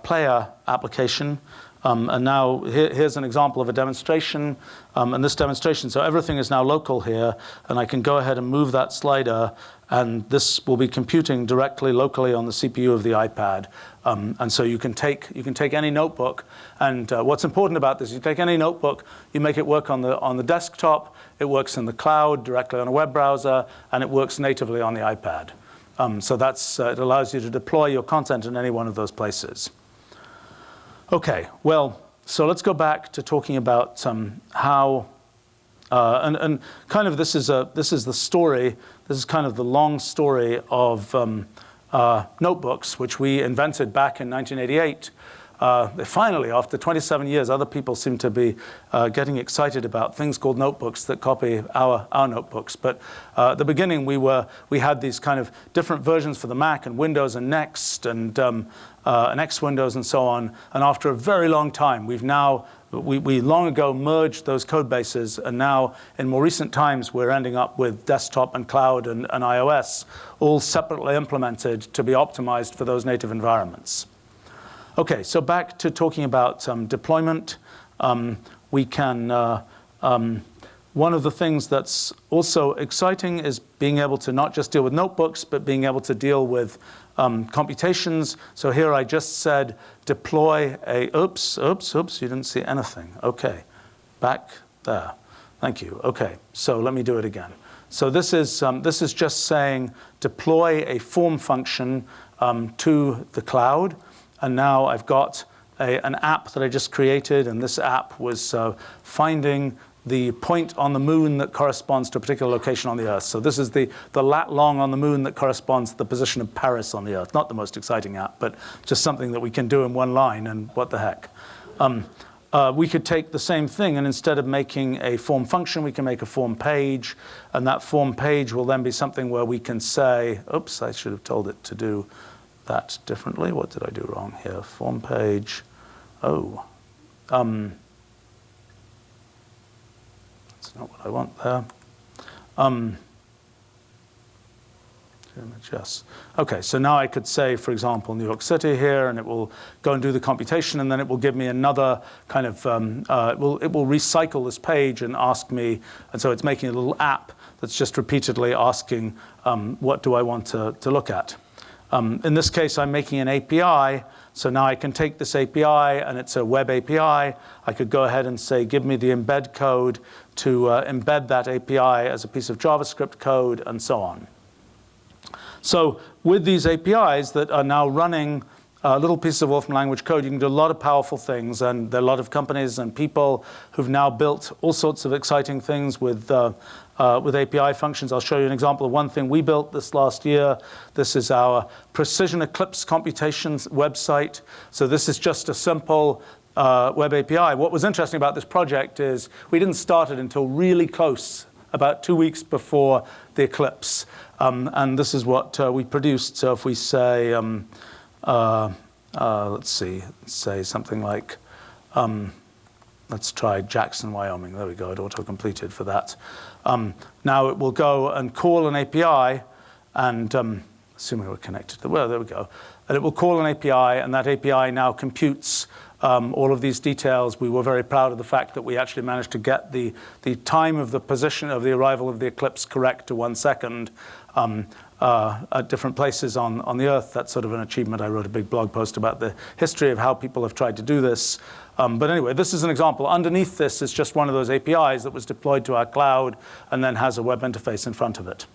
player application. And now here's an example of a demonstration. And this demonstration, so everything is now local here. And I can go ahead and move that slider. And this will be computing directly locally on the CPU of the iPad. And so you can take any notebook. And what's important about this, you take any notebook, you make it work on the desktop. It works in the cloud directly on a web browser. And it works natively on the iPad. So it allows you to deploy your content in any one of those places. Okay, well, so let's go back to talking about how, and kind of this is the story. This is kind of the long story of notebooks, which we invented back in 1988. Finally, after 27 years, other people seem to be getting excited about things called notebooks that copy our notebooks. But at the beginning, we had these kind of different versions for the Mac and Windows and Next and X Windows and so on. And after a very long time, we long ago merged those code bases, and now in more recent times, we're ending up with desktop and cloud and iOS all separately implemented to be optimized for those native environments. Okay, so back to talking about deployment. We can, one of the things that's also exciting is being able to not just deal with notebooks, but being able to deal with computations. So here I just said deploy oops, you didn't see anything. Okay, back there. Thank you. Okay, so let me do it again. So this is just saying deploy a form function to the cloud. And now I've got an app that I just created, and this app was finding the point on the moon that corresponds to a particular location on the Earth. So this is the lat long on the moon that corresponds to the position of Paris on the Earth. Not the most exciting app, but just something that we can do in one line, and what the heck. We could take the same thing, and instead of making a form function, we can make a form page. And that form page will then be something where we can say, oops, I should have told it to do that differently. What did I do wrong here? Form page. Oh. That's not what I want there. Image, yes. Okay, so now I could say, for example, New York City here, and it will go and do the computation, and then it will give me another kind of, it will recycle this page and ask me, and so it's making a little app that's just repeatedly asking, what do I want to look at? In this case, I'm making an API. So now I can take this API, and it's a web API. I could go ahead and say, give me the embed code to embed that API as a piece of JavaScript code, and so on. So with these APIs that are now running little pieces of Wolfram language code, you can do a lot of powerful things. And there are a lot of companies and people who've now built all sorts of exciting things with API functions. I'll show you an example of one thing we built this last year. This is our Precision Eclipse computations website. So this is just a simple web API. What was interesting about this project is we didn't start it until really close, about 2 weeks before the eclipse. And this is what we produced. So if we say, let's see, say something like, let's try Jackson, Wyoming. There we go, it auto-completed for that. Now it will go and call an API, and assuming we're connected to the, well, there we go. And it will call an API, and that API now computes all of these details. We were very proud of the fact that we actually managed to get the time of the position of the arrival of the eclipse correct to 1 second at different places on the Earth. That's sort of an achievement. I wrote a big blog post about the history of how people have tried to do this. But anyway, this is an example. Underneath this is just one of those APIs that was deployed to our cloud and then has a web interface in front of it.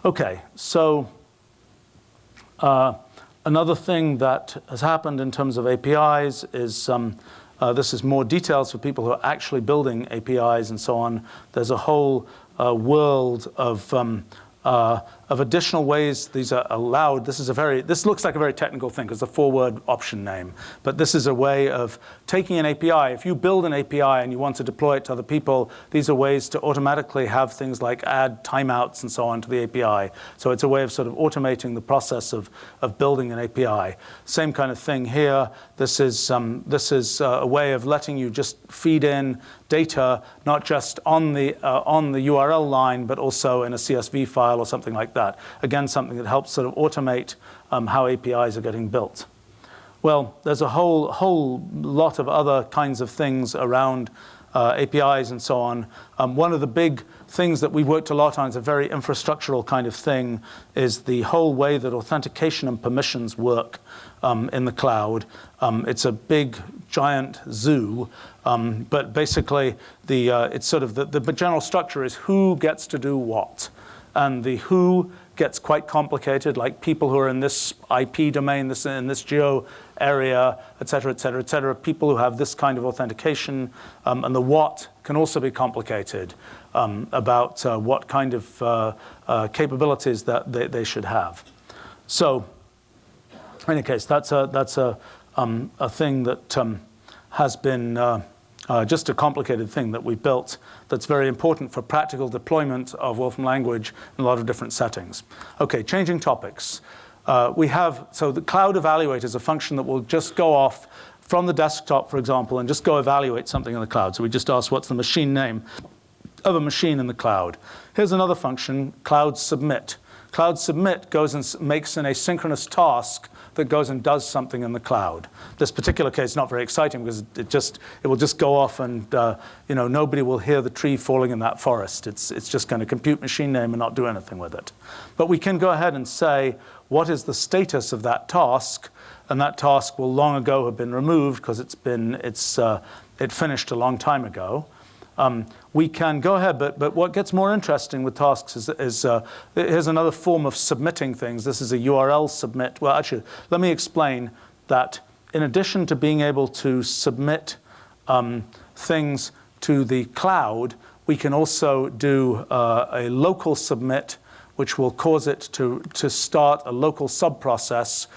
OK, so another thing that has happened in terms of APIs is this is more details for people who are actually building APIs and so on. There's a whole world of additional ways these are allowed. This looks like a very technical thing because it's a 4-word option name. But this is a way of taking an API. If you build an API and you want to deploy it to other people, these are ways to automatically have things like add timeouts and so on to the API. So it's a way of sort of automating the process of building an API. Same kind of thing here. This is a way of letting you just feed in data, not just on the URL line, but also in a CSV file or something like that. Again, something that helps sort of automate how APIs are getting built. Well, there's a whole lot of other kinds of things around APIs and so on. One of the big things that we've worked a lot on is a very infrastructural kind of thing, is the whole way that authentication and permissions work in the cloud. It's a big, giant zoo, but basically it's sort of the general structure is who gets to do what. And the who gets quite complicated, like people who are in this IP domain, in this geo area, et cetera, et cetera, et cetera, people who have this kind of authentication. And the what can also be complicated about what kind of capabilities that they should have. So in any case, that's a thing that has been just a complicated thing that we built that's very important for practical deployment of Wolfram language in a lot of different settings. OK, changing topics. So the cloud evaluate is a function that will just go off from the desktop, for example, and just go evaluate something in the cloud. So we just ask what's the machine name of a machine in the cloud. Here's another function, cloud submit. Cloud submit goes and makes an asynchronous task that goes and does something in the cloud. This particular case is not very exciting because it will just go off and nobody will hear the tree falling in that forest. It's just going to compute machine name and not do anything with it. But we can go ahead and say what is the status of that task, and that task will long ago have been removed because it finished a long time ago. We can go ahead, but what gets more interesting with tasks is here's another form of submitting things. This is a URL submit. Well, actually, let me explain that in addition to being able to submit things to the cloud, we can also do a local submit, which will cause it to start a local subprocess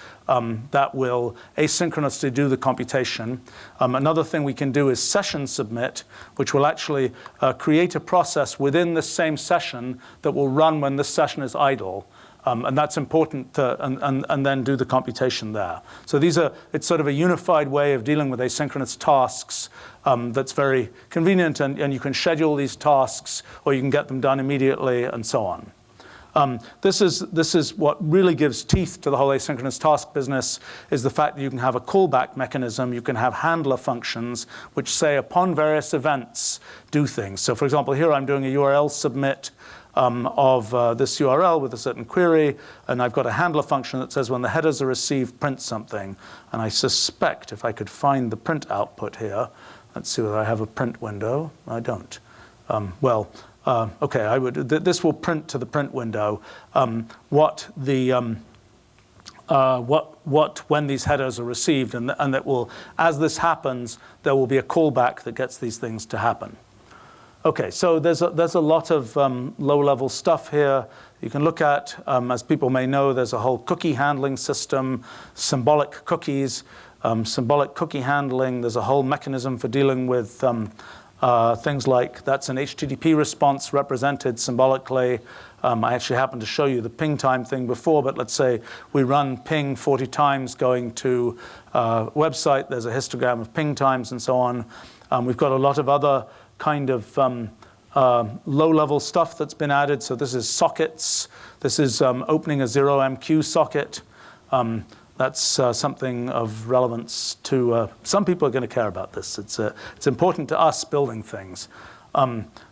that will asynchronously do the computation. Another thing we can do is session submit, which will actually create a process within the same session that will run when this session is idle. And that's important and then do the computation there. So it's sort of a unified way of dealing with asynchronous tasks that's very convenient, and you can schedule these tasks or you can get them done immediately and so on. This is what really gives teeth to the whole asynchronous task business, is the fact that you can have a callback mechanism. You can have handler functions which say upon various events do things. So for example, here I'm doing a URL submit. of this URL with a certain query, and I've got a handler function that says when the headers are received, print something. And I suspect if I could find the print output here, let's see whether I have a print window. I don't. Okay, this will print to the print window what when these headers are received, and that will, as this happens, there will be a callback that gets these things to happen. Okay, so there's a lot of low-level stuff here you can look at. As people may know, there's a whole cookie handling system, symbolic cookies, symbolic cookie handling. There's a whole mechanism for dealing with things like that's an HTTP response represented symbolically. I actually happened to show you the ping time thing before, but let's say we run ping 40 times going to a website. There's a histogram of ping times and so on. We've got a lot of other kind of low-level stuff that's been added. So this is sockets. This is opening a 0MQ socket. That's something of relevance to some people are going to care about this. It's important to us building things.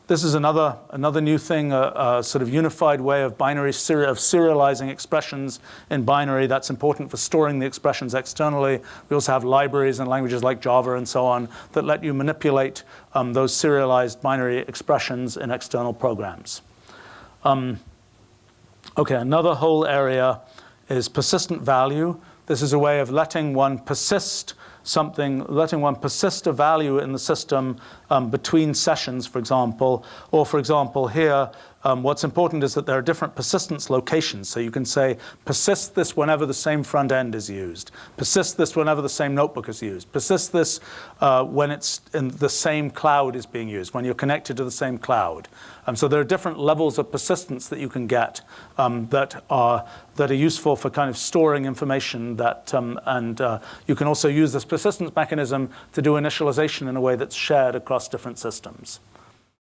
This is another new thing, a sort of unified way of serializing expressions in binary. That's important for storing the expressions externally. We also have libraries and languages like Java and so on that let you manipulate those serialized binary expressions in external programs. Okay, another whole area is persistent value. This is a way of letting one persist a value in the system between sessions, for example. Or, for example, here, what's important is that there are different persistence locations. So you can say, persist this whenever the same front end is used. Persist this whenever the same notebook is used. Persist this when it's in the same cloud is being used, when you're connected to the same cloud. So there are different levels of persistence that you can get that are useful for kind of storing information and you can also use this persistence mechanism to do initialization in a way that's shared across different systems.